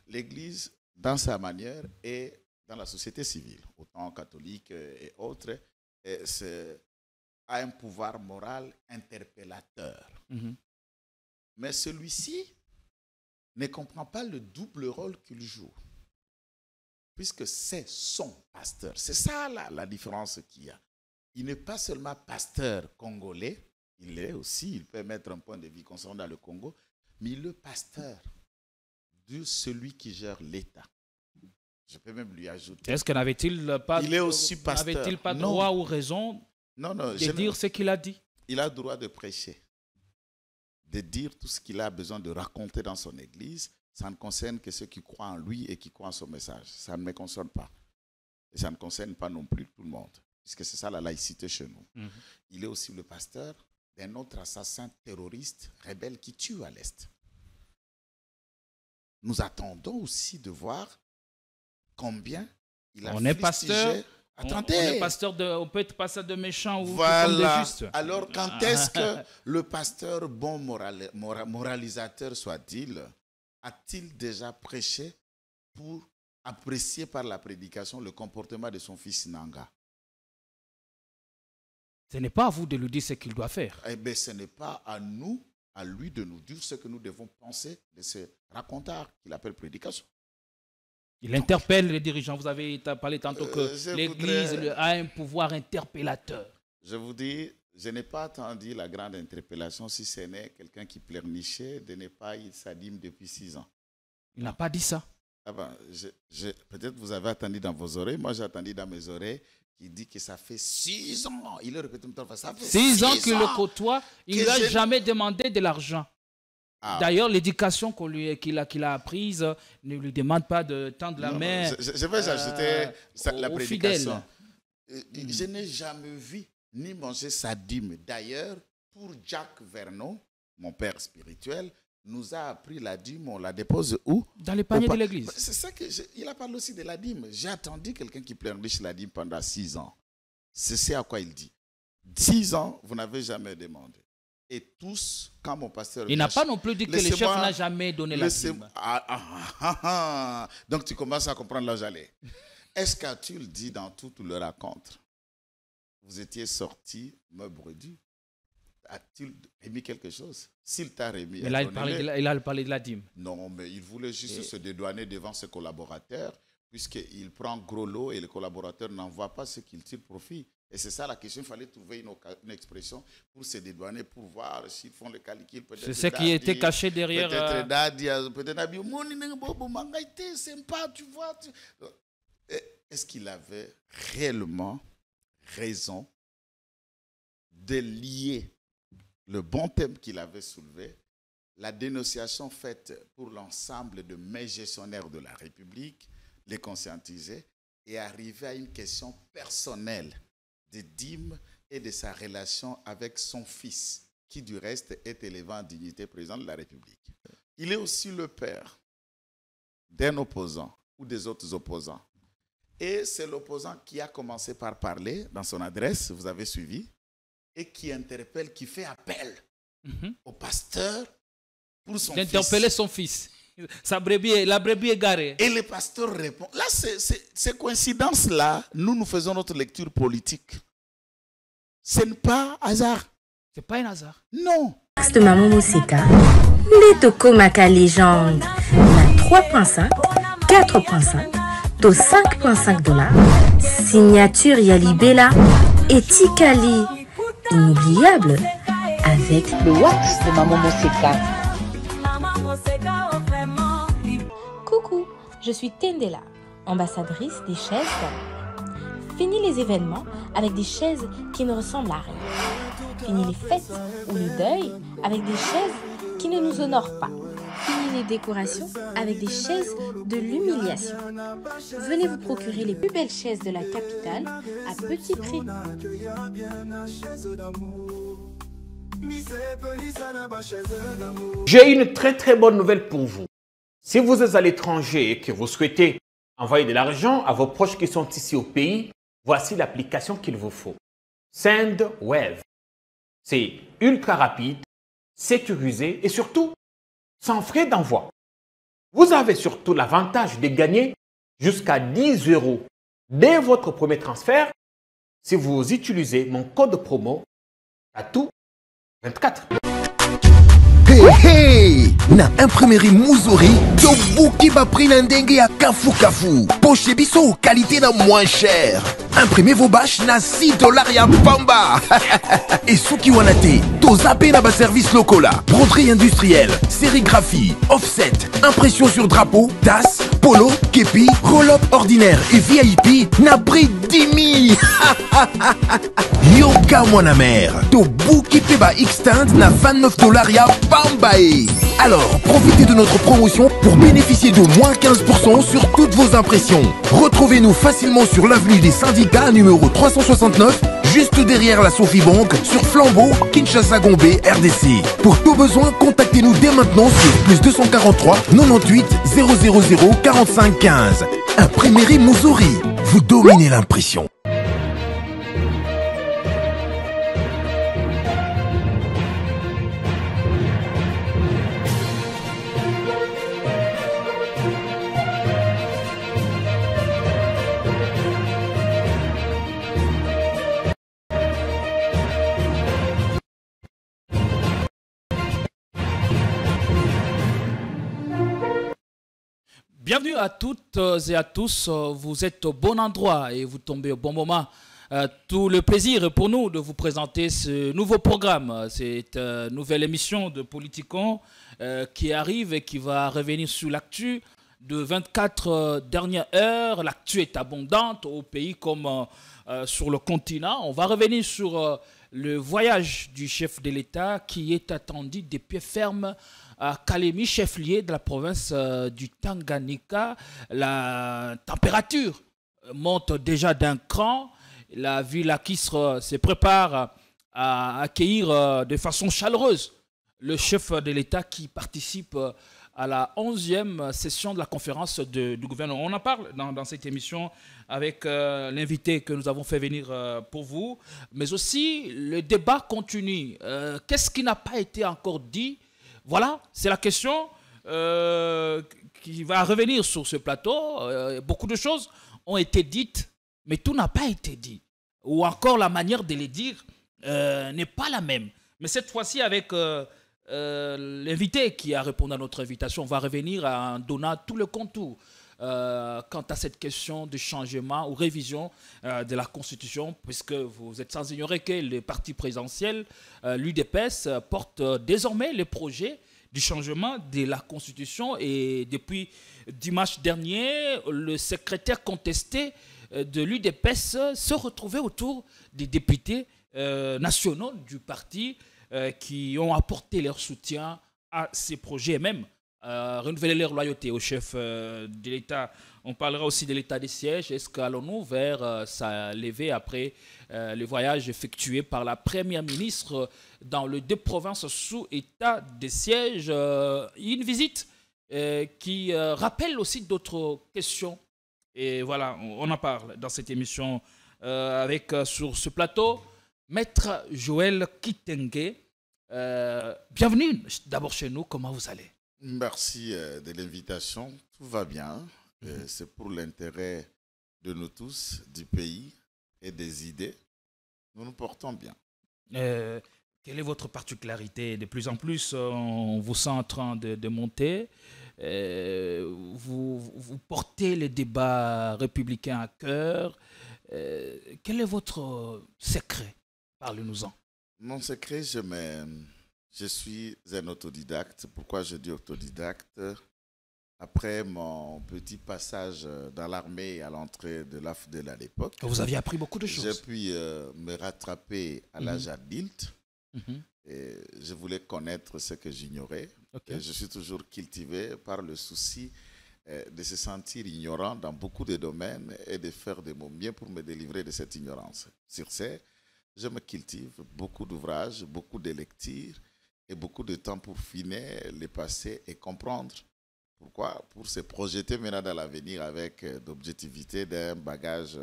l'Église, dans sa manière, et dans la société civile, autant catholique et autres, a un pouvoir moral interpellateur. Mais celui-ci ne comprend pas le double rôle qu'il joue, puisque c'est son pasteur. C'est ça la différence qu'il y a. Il n'est pas seulement pasteur congolais, il peut mettre un point de vue concernant le Congo, mais il est le pasteur de celui qui gère l'État. Je peux même lui ajouter. Est-ce que n'avait-il pas, il est aussi pasteur. N'avait-il pas droit ou raison de dire ce qu'il a dit? Il a le droit de prêcher, de dire tout ce qu'il a besoin de raconter dans son église. Ça ne concerne que ceux qui croient en lui et qui croient en son message. Ça ne me concerne pas. Et ça ne concerne pas non plus tout le monde, puisque c'est ça la laïcité chez nous. Il est aussi le pasteur d'un autre assassin terroriste rebelle qui tue à l'Est. Nous attendons aussi de voir combien il a on est pasteur. Attendez. On peut être pasteur de méchant ou voilà. de juste. Alors, quand est-ce que le pasteur bon moralisateur soit-il, a-t-il déjà prêché pour apprécier par la prédication le comportement de son fils Nanga? Ce n'est pas à vous de lui dire ce qu'il doit faire. Eh bien, ce n'est pas à nous, à lui de nous dire ce que nous devons penser de ce raconteur qu'il appelle prédication. Il interpelle les dirigeants. Vous avez parlé tantôt que l'Église a un pouvoir interpellateur. Je vous dis, je n'ai pas attendu la grande interpellation si ce n'est quelqu'un qui pleurnichait de ne pas y sa dîme depuis 6 ans. Il n'a pas dit ça. Ah ben, peut-être vous avez attendu dans vos oreilles. Moi, j'ai attendu dans mes oreilles qui dit que ça fait 6 ans. Il a répété ça fait 6 ans qu'il le côtoie. Il n'a jamais demandé de l'argent. D'ailleurs, l'éducation qu'il a apprise ne lui demande pas de tendre la main. Je vais ajouter la prédication. Fidèles. Je n'ai jamais vu ni manger sa dîme. D'ailleurs, pour Jacques Vernon, mon père spirituel, nous a appris la dîme, on la dépose où? Dans les paniers de l'église. C'est ça il a parlé aussi de la dîme. J'ai attendu quelqu'un qui pleurniche la dîme pendant 6 ans. C'est à quoi il dit. 6 ans, vous n'avez jamais demandé. Et tous, quand mon pasteur... Il n'a pas non plus dit que le chef n'a jamais donné la dîme. Donc tu commences à comprendre là où j'allais. Est-ce qu'Atul dit dans tout le raconte, vous étiez sorti, me bredus, a-t-il remis quelque chose? S'il t'a remis... Mais là, il a parlé de la dîme. Non, mais il voulait juste se dédouaner devant ses collaborateurs, puisqu'il prend gros lot et les collaborateurs n'en voient pas ce qu'ils tirent profit. Et c'est ça la question, il fallait trouver une expression pour se dédouaner, pour voir s'ils font le calcul. C'est ce qui était caché derrière... Peut-être sympa, tu vois. Est-ce qu'il avait réellement raison de lier le bon thème qu'il avait soulevé, la dénonciation faite pour l'ensemble de mes gestionnaires de la République, les conscientiser et arriver à une question personnelle de dîmes et de sa relation avec son fils, qui du reste est élevé en dignité président de la République. Il est aussi le père d'un opposant ou des autres opposants. Et c'est l'opposant qui a commencé par parler dans son adresse, vous avez suivi, et qui interpelle, qui fait appel au pasteur pour son fils. D'interpeller son fils. La brebis est garée. Et le pasteur répond. Là, ces coïncidences-là, nous faisons notre lecture politique. Ce n'est pas hasard. Ce n'est pas un hasard. Non. De Maman Moussika, les Tokomaka légende, la 3.5, 4.5, to 5.5 $, signature Yalibela et Tikali, inoubliable, avec le wax de Maman Moussika. Coucou, je suis Tendela, ambassadrice des chaises d'Amour. Fini les événements avec des chaises qui ne ressemblent à rien. Fini les fêtes ou le deuil avec des chaises qui ne nous honorent pas. Fini les décorations avec des chaises de l'humiliation. Venez vous procurer les plus belles chaises de la capitale à petit prix. J'ai une très bonne nouvelle pour vous. Si vous êtes à l'étranger et que vous souhaitez envoyer de l'argent à vos proches qui sont ici au pays, voici l'application qu'il vous faut. SendWave. C'est ultra rapide, sécurisé et surtout sans frais d'envoi. Vous avez surtout l'avantage de gagner jusqu'à 10 € dès votre premier transfert si vous utilisez mon code promo TATOU24. Hey hey! Na imprimerie Muzuri, tobuki ba prix na ndenge ya kafu kafu. Poche biso qualité na moins cher. Imprimez vos bâches na 6 $ ya pamba. Et souki wanate, tozape na ba service lokola. Broderie industrielle, sérigraphie, offset, impression sur drapeau, tasse, polo, képi, roll-up ordinaire et VIP na prix 10 000. Yoka mon amer, tobuki peba extend na 29 $ ya pambae. Alors, profitez de notre promotion pour bénéficier de moins 15% sur toutes vos impressions. Retrouvez-nous facilement sur l'avenue des Syndicats numéro 369, juste derrière la Sophie Bank, sur Flambeau, Kinshasa Gombe, RDC. Pour tout besoin, contactez-nous dès maintenant sur +243 98 000 45 15. Imprimerie Muzuri, vous dominez l'impression. Bienvenue à toutes et à tous, vous êtes au bon endroit et vous tombez au bon moment. Tout le plaisir est pour nous de vous présenter ce nouveau programme. C'est une nouvelle émission de Politicon qui arrive et qui va revenir sur l'actu de 24 dernières heures. L'actu est abondante au pays comme sur le continent. On va revenir sur le voyage du chef de l'État qui est attendu de pied ferme à Kalemi, chef-lieu de la province du Tanganyika. La température monte déjà d'un cran. La ville à Kisre se prépare à accueillir de façon chaleureuse le chef de l'État qui participe à la 11e session de la conférence du gouvernement. On en parle dans cette émission avec l'invité que nous avons fait venir pour vous. Mais aussi, le débat continue. Qu'est-ce qui n'a pas été encore dit? Voilà, c'est la question qui va revenir sur ce plateau. Beaucoup de choses ont été dites, mais tout n'a pas été dit. Ou encore la manière de les dire n'est pas la même. Mais cette fois-ci, avec l'invité qui a répondu à notre invitation, on va revenir en donnant tout le contour quant à cette question de changement ou révision de la Constitution, puisque vous êtes sans ignorer que le parti présidentiel, l'UDPS, porte désormais le projet du changement de la Constitution. Et depuis dimanche dernier, le secrétaire contesté de l'UDPS se retrouvait autour des députés nationaux du parti qui ont apporté leur soutien à ces projets et même renouveler leur loyauté au chef de l'État. On parlera aussi de l'état des sièges. Est-ce qu'allons-nous vers sa levée après le voyage effectué par la première ministre dans les deux provinces sous état des sièges? Une visite qui rappelle aussi d'autres questions. Et voilà, on en parle dans cette émission avec sur ce plateau Maître Joël Kitenge. Bienvenue d'abord chez nous, comment vous allez? Merci de l'invitation, tout va bien. C'est pour l'intérêt de nous tous, du pays et des idées. Nous nous portons bien. Quelle est votre particularité? De plus en plus, on vous sent en train de monter. Vous portez les débats républicains à cœur. Quel est votre secret? Parlez-nous-en. Mon secret, je suis un autodidacte. Pourquoi je dis autodidacte? Après mon petit passage dans l'armée à l'entrée de l'AFDEL à l'époque, vous aviez appris beaucoup de choses. J'ai pu me rattraper à l'âge adulte. Et je voulais connaître ce que j'ignorais. Okay. Je suis toujours cultivé par le souci de se sentir ignorant dans beaucoup de domaines et de faire de mon mieux pour me délivrer de cette ignorance. Sur ce, je me cultive beaucoup d'ouvrages, beaucoup de lectures et beaucoup de temps pour finir les passés et comprendre. Pourquoi? Pour se projeter maintenant dans l'avenir avec d'objectivité, d'un bagage,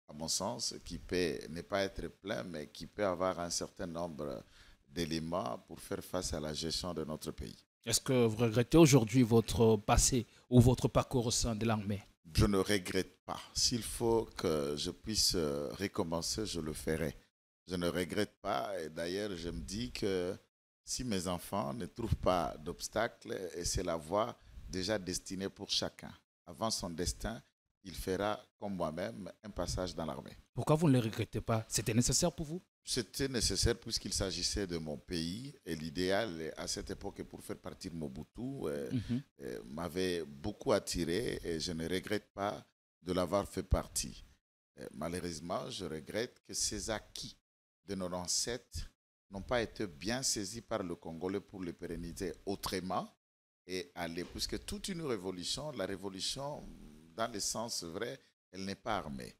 à mon sens, qui peut ne pas être plein, mais qui peut avoir un certain nombre d'éléments pour faire face à la gestion de notre pays. Est-ce que vous regrettez aujourd'hui votre passé ou votre parcours au sein de l'armée? Je ne regrette pas. S'il faut que je puisse recommencer, je le ferai. Je ne regrette pas. Et d'ailleurs, je me dis que si mes enfants ne trouvent pas d'obstacle, et c'est la voie déjà destinée pour chacun. Avant son destin, il fera, comme moi-même, un passage dans l'armée. Pourquoi vous ne le regrettez pas? C'était nécessaire pour vous? C'était nécessaire puisqu'il s'agissait de mon pays et l'idéal à cette époque pour faire partir Mobutu m'avait beaucoup attiré et je ne regrette pas de l'avoir fait partie. Malheureusement, je regrette que ces acquis de nos ancêtres n'ont pas été bien saisis par le Congolais pour les pérenniser autrement et aller, puisque toute une révolution, la révolution dans le sens vrai, elle n'est pas armée.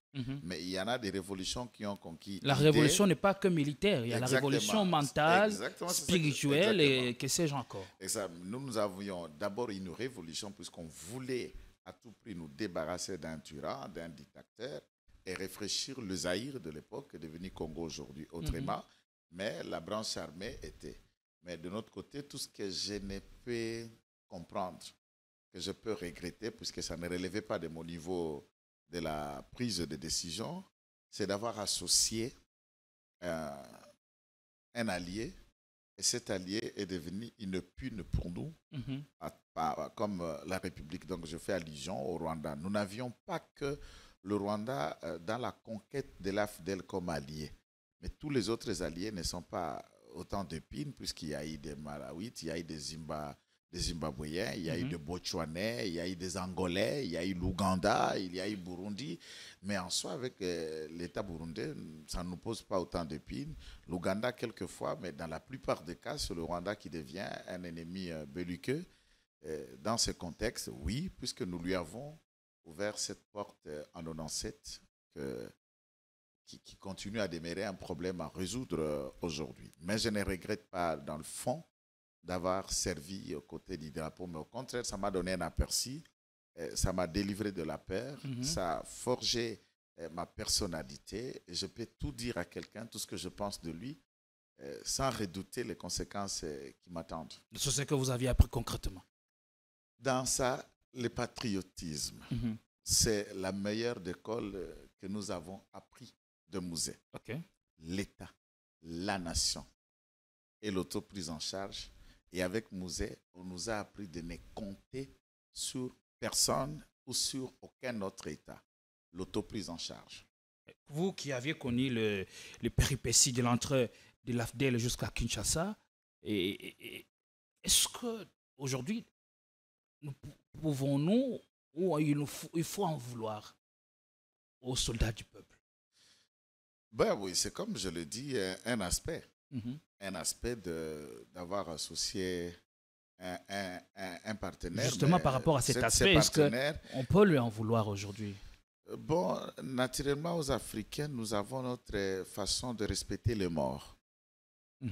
Mais il y en a des révolutions qui ont conquis. La révolution n'est pas que militaire. Il y a la révolution mentale, spirituelle et que sais-je encore. Nous avions d'abord une révolution puisqu'on voulait à tout prix nous débarrasser d'un tyran, d'un dictateur et réfléchir le Zaïre de l'époque, devenu Congo aujourd'hui autrement. Mais la branche armée était. Mais de notre côté, tout ce que je ne peux comprendre, que je peux regretter, puisque ça ne relevait pas de mon niveau de la prise de décision, c'est d'avoir associé un allié, et cet allié est devenu une pune pour nous, comme la République. Donc je fais allusion au Rwanda. Nous n'avions pas que le Rwanda dans la conquête de l'AFDEL comme allié, mais tous les autres alliés ne sont pas autant de pines, puisqu'il y a eu des Malawites, il y a eu des Zimbabwéens, il y a eu des Botswanais, il y a eu des Angolais, il y a eu l'Ouganda, il y a eu Burundi. Mais en soi, avec l'État burundais, ça ne nous pose pas autant d'épines. L'Ouganda, quelquefois, mais dans la plupart des cas, c'est le Rwanda qui devient un ennemi belliqueux. Dans ce contexte, oui, puisque nous lui avons ouvert cette porte en 97 qui continue à demeurer un problème à résoudre aujourd'hui. Mais je ne regrette pas, dans le fond, d'avoir servi aux côtés du drapeau, mais au contraire, ça m'a donné un aperçu, ça m'a délivré de la peur, ça a forgé ma personnalité, et je peux tout dire à quelqu'un, tout ce que je pense de lui, sans redouter les conséquences qui m'attendent. C'est ce que vous aviez appris concrètement? Dans ça, le patriotisme, c'est la meilleure école que nous avons appris de Mouzé. L'État, la nation et l'autoprise en charge. Et avec Mouzé, on nous a appris de ne compter sur personne ou sur aucun autre État. L'autoprise en charge. Vous qui aviez connu les péripéties de l'entrée de l'AFDEL jusqu'à Kinshasa, est-ce qu'aujourd'hui, pouvons-nous, ou il faut en vouloir aux soldats du peuple? Ben oui, c'est comme je le dis, un aspect. Un aspect d'avoir associé un partenaire. Justement, par rapport à cet aspect, est-ce qu'on peut lui en vouloir aujourd'hui? Bon, naturellement, aux Africains, nous avons notre façon de respecter les morts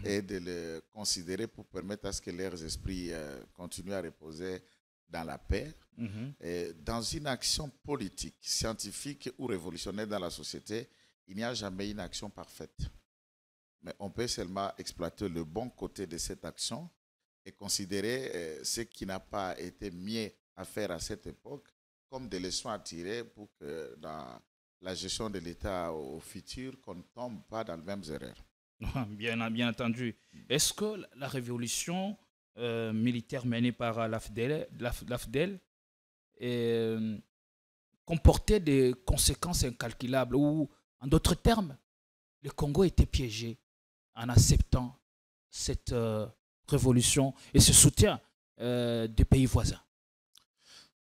et de les considérer pour permettre à ce que leurs esprits continuent à reposer dans la paix. Et dans une action politique, scientifique ou révolutionnaire dans la société, il n'y a jamais une action parfaite. Mais on peut seulement exploiter le bon côté de cette action et considérer ce qui n'a pas été mieux à faire à cette époque comme des leçons à tirer pour que dans la gestion de l'État au futur, qu'on ne tombe pas dans les mêmes erreurs. Bien entendu. Est-ce que la révolution militaire menée par l'AFDEL comportait des conséquences incalculables ou, en d'autres termes, le Congo était piégé en acceptant cette révolution et ce soutien des pays voisins?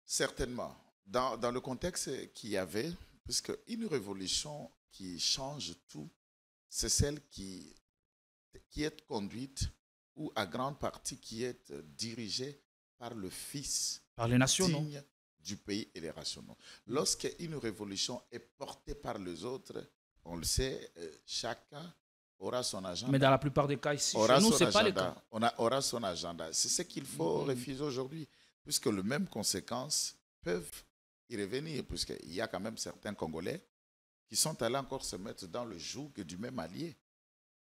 Certainement. Dans le contexte qu'il y avait, puisque une révolution qui change tout, c'est celle qui est conduite ou à grande partie qui est dirigée par le fils par les nationaux digne du pays et les nationaux. Lorsqu'une révolution est portée par les autres, on le sait, chacun aura son agenda. Mais dans la plupart des cas ici, chez nous, ce n'est pas le cas. On aura son agenda. C'est ce qu'il faut refuser aujourd'hui, puisque les mêmes conséquences peuvent y revenir, puisqu'il y a quand même certains Congolais qui sont allés encore se mettre dans le joug du même allié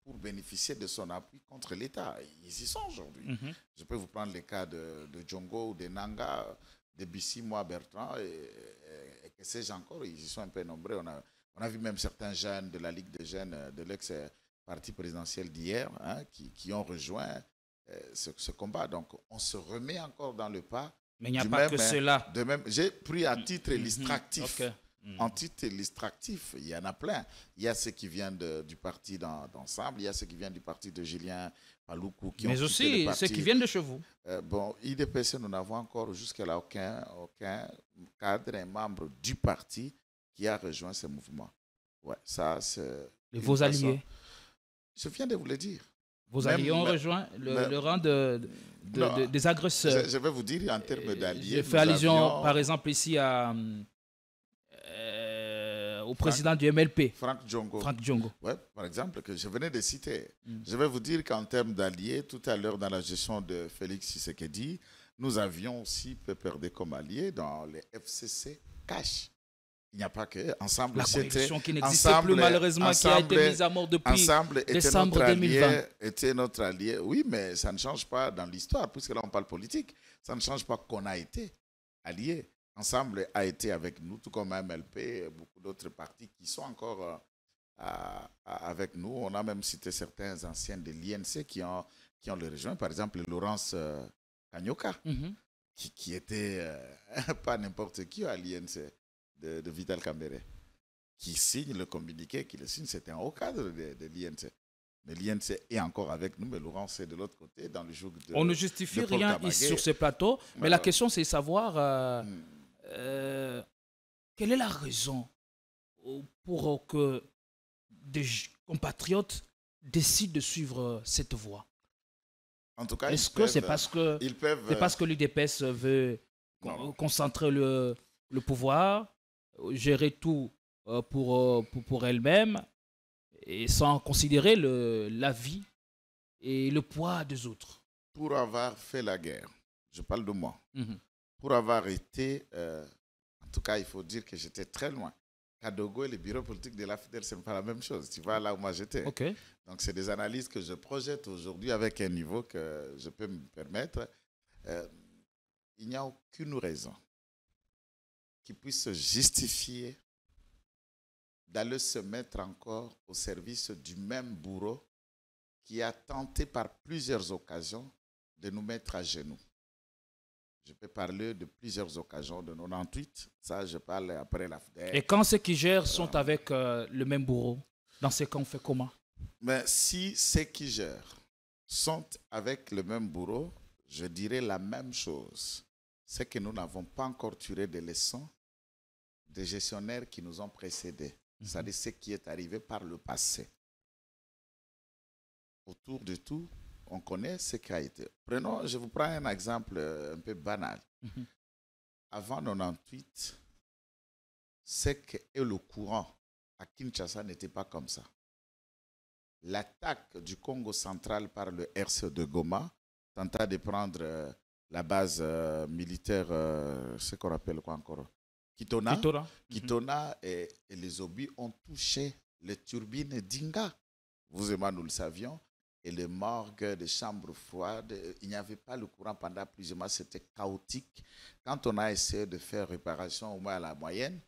pour bénéficier de son appui contre l'État. Ils y sont aujourd'hui. Je peux vous prendre les cas de Djongo ou de Nanga, de Bissi, moi, Bertrand, et que sais-je encore, ils y sont un peu nombreux. On a vu même certains jeunes de la Ligue des jeunes de l'ex-parti présidentiel d'hier qui ont rejoint ce combat. Donc, on se remet encore dans le pas. Mais il n'y a pas que cela. J'ai pris à titre illustratif. En titre illustratif, il y en a plein. Il y a ceux qui viennent du parti d'ensemble, il y a ceux qui viennent du parti de Julien Paloukou. Mais aussi ceux qui viennent de chez vous. Bon, IDPC, nous n'avons encore jusqu'à aucun cadre et membre du parti qui a rejoint ce mouvement. Ouais, ça, c'est. Et vos alliés? Je viens de vous le dire. Vos alliés ont rejoint le rang des agresseurs. Je vais vous dire en termes d'alliés. Je fais allusion, par exemple, ici au président du MLP. Franck Djongo. Ouais, par exemple, que je venais de citer. Je vais vous dire qu'en termes d'alliés, tout à l'heure dans la gestion de Félix Tshisekedi, nous avions aussi PPRD comme allié dans les FCC Cash. Il n'y a pas que Ensemble. La coalition qui n'existe plus malheureusement, qui a été mise à mort depuis décembre 2020. Était notre allié. Oui, mais ça ne change pas dans l'histoire, puisque là on parle politique. Ça ne change pas qu'on a été alliés. Ensemble a été avec nous, tout comme MLP et beaucoup d'autres partis qui sont encore avec nous. On a même cité certains anciens de l'INC qui ont le rejoint. Par exemple, Laurence Kanyoka, qui était pas n'importe qui à l'INC. De Vital Kambere, qui signe le communiqué, qui le signe, c'était un haut cadre de l'INC. Mais l'INC est encore avec nous, mais Laurent, c'est de l'autre côté, dans le joug de. On ne justifie rien ici sur ce plateau, mais la question, c'est savoir quelle est la raison pour que des compatriotes décident de suivre cette voie. En tout cas, est-ce que c'est parce que l'UDPS veut concentrer le pouvoir, gérer tout pour elle-même et sans considérer la vie et le poids des autres? Pour avoir fait la guerre, je parle de moi, pour avoir été, en tout cas il faut dire que j'étais très loin. Kadogo et le bureau politique de la FDR, ce n'est pas la même chose. Tu vois là où moi j'étais. Okay. Donc c'est des analyses que je projette aujourd'hui avec un niveau que je peux me permettre. Il n'y a aucune raison qui puisse se justifier d'aller se mettre encore au service du même bourreau qui a tenté par plusieurs occasions de nous mettre à genoux. Je peux parler de plusieurs occasions, de 98, ça je parle après l'AFDER. Et quand ceux qui gèrent sont avec le même bourreau, dans ces cas on fait comment? Mais si ceux qui gèrent sont avec le même bourreau, je dirais la même chose. C'est que nous n'avons pas encore tiré des leçons des gestionnaires qui nous ont précédés. C'est-à-dire ce qui est arrivé par le passé. Autour de tout, on connaît ce qui a été. Je vous prends un exemple un peu banal. Avant 98, ce qu'est le courant à Kinshasa n'était pas comme ça. L'attaque du Congo central par le RCE de Goma tenta de prendre la base militaire, ce qu'on appelle quoi encore? Kitona et les obus ont touché les turbines d'Inga. Vous et moi, nous le savions. Et les morgues, les chambres froides, il n'y avait pas le courant pendant plusieurs mois. C'était chaotique. Quand on a essayé de faire réparation, au moins à la moyenne,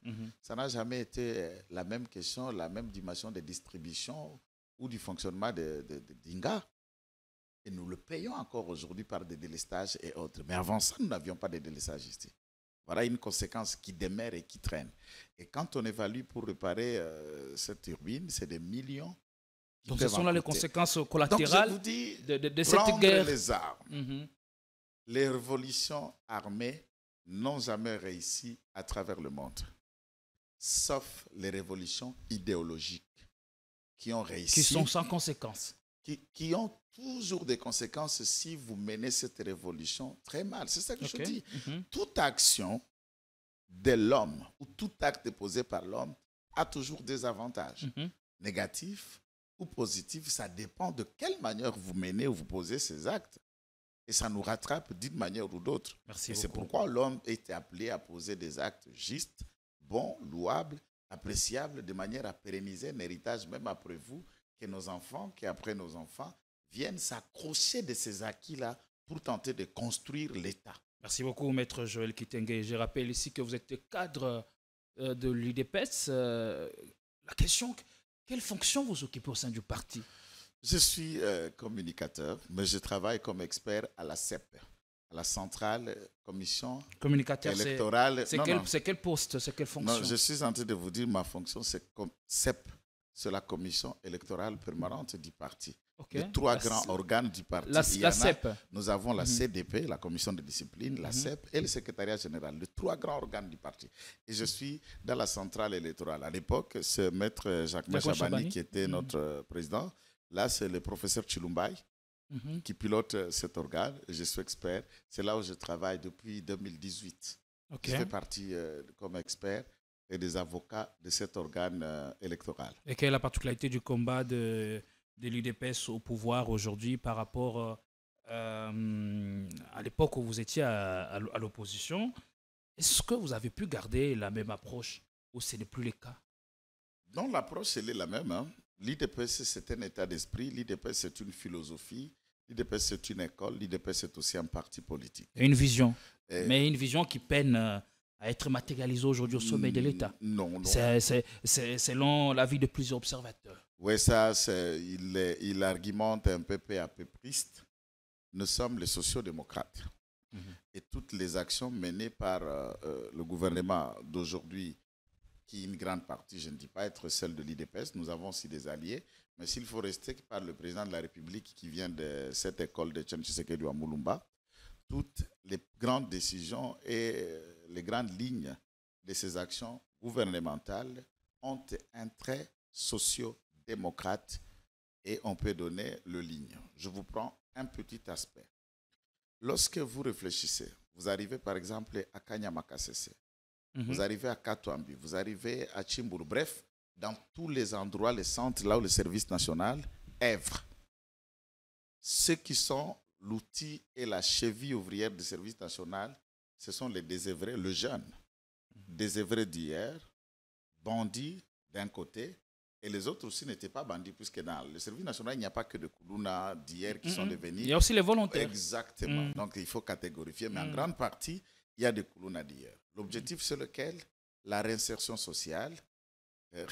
ça n'a jamais été la même question, la même dimension de distribution ou du fonctionnement d'Inga. Et nous le payons encore aujourd'hui par des délestages et autres. Mais avant ça, nous n'avions pas de délestage ici. Voilà une conséquence qui demeure et qui traîne. Et quand on évalue pour réparer cette turbine, c'est des millions. Donc ce sont là les conséquences collatérales. Donc je vous dis, de cette guerre. Les armes. Les révolutions armées n'ont jamais réussi à travers le monde. Sauf les révolutions idéologiques qui ont réussi. Qui sont sans conséquences. Qui ont toujours des conséquences si vous menez cette révolution très mal. C'est ça que je dis. Toute action de l'homme ou tout acte posé par l'homme a toujours des avantages. Négatifs ou positifs, ça dépend de quelle manière vous menez ou vous posez ces actes. Et ça nous rattrape d'une manière ou d'autre. Et c'est pourquoi l'homme est appelé à poser des actes justes, bons, louables, appréciables, de manière à pérenniser un héritage même après vous, que nos enfants, qu'après nos enfants, viennent s'accrocher de ces acquis-là pour tenter de construire l'État. Merci beaucoup, Maître Joël Kitenge. Je rappelle ici que vous êtes cadre de l'UDPS. La question, quelle fonction vous occupez au sein du parti? Je suis communicateur, mais je travaille comme expert à la CEP, à la Centrale Commission Communicateur, électorale. C'est quel poste, c'est quelle fonction? Non, je suis en train de vous dire ma fonction, c'est comme CEP, c'est la Commission électorale permanente du parti. Okay. Les trois grands organes du parti. La CEP. Nous avons la CDP, la Commission de discipline, la CEP et le secrétariat général, les trois grands organes du parti. Et je suis dans la centrale électorale. À l'époque, c'est Maître Jacques Chabani qui était notre président. Là, c'est le professeur Chilumbaï qui pilote cet organe. Je suis expert. C'est là où je travaille depuis 2018. Je fais partie comme expert et des avocats de cet organe électoral. Et quelle est la particularité du combat de l'UDPS au pouvoir aujourd'hui par rapport à l'époque où vous étiez à l'opposition? Est-ce que vous avez pu garder la même approche ou ce n'est plus le cas? Non, l'approche, elle est la même. Hein. L'UDPS, c'est un état d'esprit. L'UDPS, c'est une philosophie. L'UDPS, c'est une école. L'UDPS, c'est aussi un parti politique. Et une vision. Mais une vision qui peine à être matérialisée aujourd'hui au sommet de l'État. Non. C'est selon l'avis de plusieurs observateurs. Oui, ça, il argumente un peu péapriste. Nous sommes les sociodémocrates. Et toutes les actions menées par le gouvernement d'aujourd'hui, qui une grande partie, je ne dis pas être celle de l'UDPS, nous avons aussi des alliés, mais s'il faut rester par le président de la République qui vient de cette école de Etienne Tshisekedi à Moulumba, toutes les grandes décisions et les grandes lignes de ces actions gouvernementales ont un trait socio-démocrate et on peut donner le ligne. Je vous prends un petit aspect. Lorsque vous réfléchissez, vous arrivez par exemple à Kanyamakasese, vous arrivez à Katouambi, vous arrivez à Chimburu, bref, dans tous les endroits, les centres, là où le service national œuvre. Ceux qui sont l'outil et la cheville ouvrière du service national, ce sont les désœuvrés, le jeune. Désœuvrés d'hier, bandits d'un côté, et les autres aussi n'étaient pas bandits, puisque dans le service national, il n'y a pas que de Koulouna d'hier qui sont devenus. Il y a aussi les volontaires. Exactement. Donc, il faut catégorifier. Mais en grande partie, il y a des Koulouna d'hier. L'objectif, c'est lequel? La réinsertion sociale,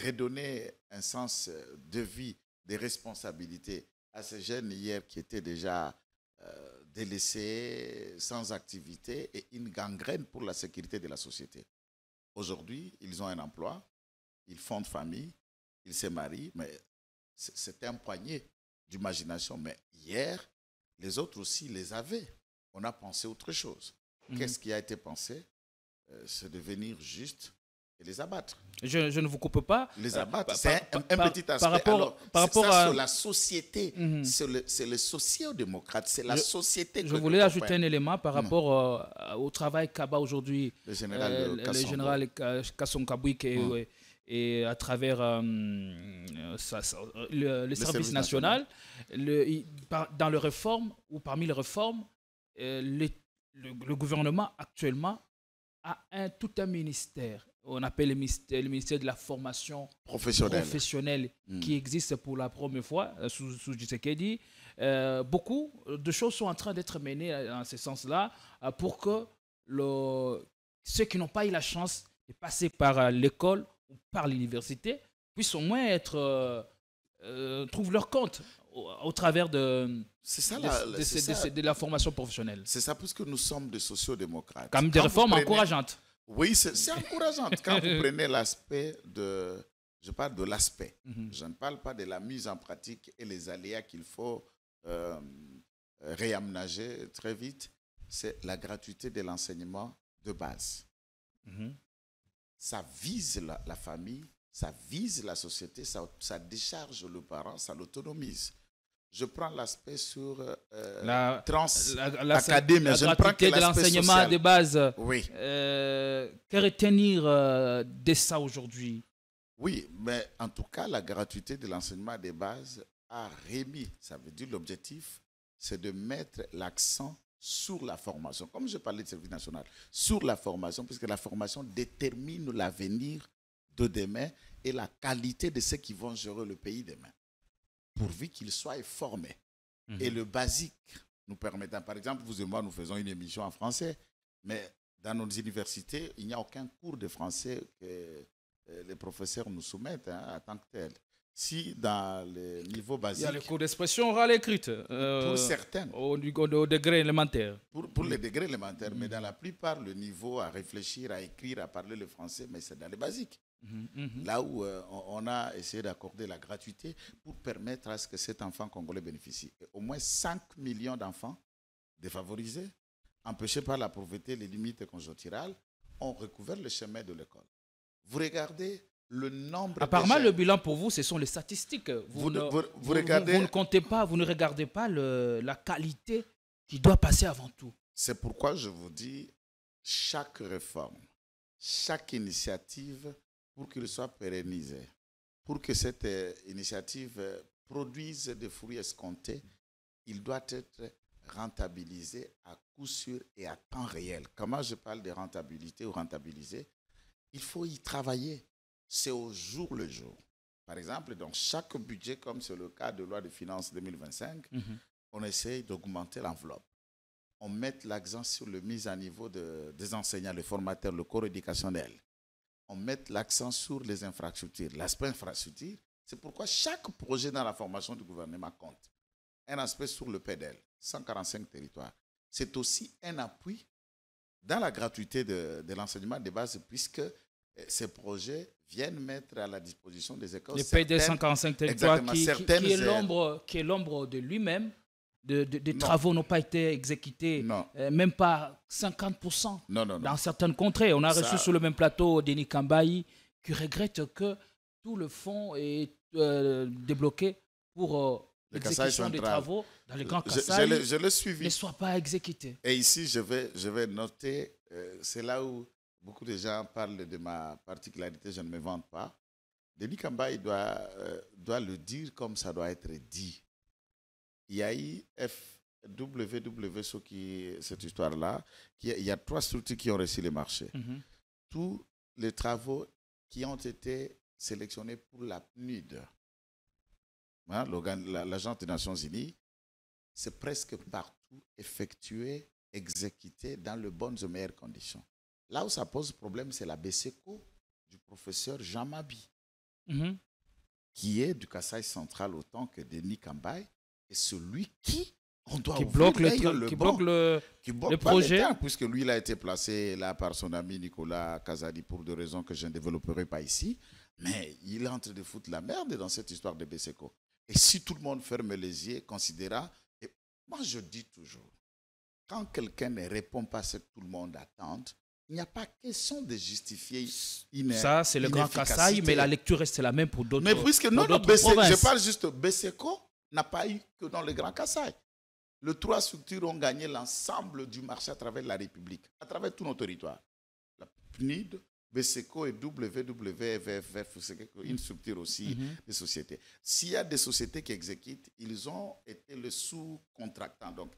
redonner un sens de vie, des responsabilités à ces jeunes hier qui étaient déjà délaissés, sans activité et une gangrène pour la sécurité de la société. Aujourd'hui, ils ont un emploi, ils fondent famille, ils se marient, mais c'est un poignet d'imagination. Mais hier, les autres aussi les avaient. On a pensé autre chose. Qu'est-ce qui a été pensé? C'est de venir juste et les abattre. Je ne vous coupe pas. Les abattre, c'est un petit aspect. Par rapport à la société, c'est le sociodémocrate, c'est la société. Je voulais ajouter un élément par rapport au travail qu'Aba aujourd'hui, le général Kasson Kabouik et à travers le service national. Dans les réformes, ou parmi les réformes, le gouvernement actuellement a tout un ministère. On appelle le ministère de la formation professionnelle qui existe pour la première fois sous Tshisekedi. Beaucoup de choses sont en train d'être menées dans ce sens-là pour que ceux qui n'ont pas eu la chance de passer par l'école ou par l'université puissent au moins trouvent leur compte au travers de la formation professionnelle. C'est ça, puisque nous sommes des sociodémocrates. Comme des réformes encourageantes. Oui, c'est encourageant. Quand vous prenez l'aspect de... Je parle de l'aspect. Je ne parle pas de la mise en pratique et les aléas qu'il faut réaménager très vite. C'est la gratuité de l'enseignement de base. Ça vise la famille, ça vise la société, ça décharge le parent, ça l'autonomise. Je prends l'aspect sur l'académie. La gratuité de l'enseignement de base. Oui. Que retenir de ça aujourd'hui? Oui, mais en tout cas, la gratuité de l'enseignement de base a remis. Ça veut dire l'objectif, c'est de mettre l'accent sur la formation. Comme je parlais de service national, sur la formation, puisque la formation détermine l'avenir de demain et la qualité de ceux qui vont gérer le pays demain. pourvu qu'ils soient formés. Et le basique nous permettant, par exemple, vous et moi, nous faisons une émission en français, mais dans nos universités, il n'y a aucun cours de français que les professeurs nous soumettent en tant que tel. Si dans le niveau basique... Il y a les cours d'expression orale écrite. Pour certaines. Au degré élémentaire. Pour les degrés élémentaires, mais dans la plupart, le niveau à réfléchir, à écrire, à parler le français, mais c'est dans les basiques. Là où on a essayé d'accorder la gratuité pour permettre à ce que cet enfant congolais bénéficie. Et au moins 5 millions d'enfants défavorisés, empêchés par la pauvreté, les limites conjoncturales, ont recouvert le chemin de l'école. Vous regardez le nombre apparemment, le bilan pour vous, ce sont les statistiques. Vous ne comptez pas, vous ne regardez pas la qualité qui doit passer avant tout. C'est pourquoi je vous dis, chaque réforme, chaque initiative, pour qu'elle soit pérennisée, pour que cette initiative produise des fruits escomptés, il doit être rentabilisé à coup sûr et à temps réel. Comment je parle de rentabilité ou rentabiliser? Il faut y travailler. C'est au jour le jour. Par exemple, dans chaque budget, comme c'est le cas de loi de finances 2025, on essaye d'augmenter l'enveloppe. On met l'accent sur la mise à niveau des enseignants, les formateurs, le corps éducationnel. On met l'accent sur les infrastructures. L'aspect infrastructure, c'est pourquoi chaque projet dans la formation du gouvernement compte. Un aspect sur le PEDEL, 145 territoires. C'est aussi un appui dans la gratuité de l'enseignement de base, puisque ces projets viennent mettre à la disposition des écoles. Le PEDEL 145 territoires qui est l'ombre de lui-même. Des travaux n'ont pas été exécutés, même pas 50% dans certaines contrées. On a reçu sur le même plateau Denis Kambayi qui regrette que tout le fonds est débloqué pour l'exécution des travaux dans les Grands Kasaï je l'ai suivi. Ne soit pas exécuté. Et ici, je vais noter, c'est là où beaucoup de gens parlent de ma particularité, je ne me vante pas. Denis Kambayi doit le dire comme ça doit être dit. Il y a eu cette histoire-là, il y a 3 structures qui ont reçu les marchés. Tous les travaux qui ont été sélectionnés pour la PNUD, l'Agence des Nations Unies, c'est presque partout effectué, exécuté dans de bonnes et meilleures conditions. Là où ça pose problème, c'est la BSECO du professeur Jean Mabi, qui est du Kasaï central autant que Denis Kambayi. Et celui qui bloque le projet. Puisque lui, il a été placé là par son ami Nicolas Kazadi pour des raisons que je ne développerai pas ici. Mais il est en train de foutre la merde dans cette histoire de BSECO. Et si tout le monde ferme les yeux, considérant... Et moi, je dis toujours, quand quelqu'un ne répond pas à ce que tout le monde attend, il n'y a pas question de justifier ça, c'est le Grand Kasaï, mais la lecture reste la même pour d'autres provinces. Mais puisque je parle juste de BSECO, n'a pas eu que dans le Grand Kasaï. Les 3 structures ont gagné l'ensemble du marché à travers la République, à travers tous nos territoires. La PNID, BSECO et WWFF, c'est une structure aussi des sociétés. S'il y a des sociétés qui exécutent, ils ont été le sous-contractant. Donc,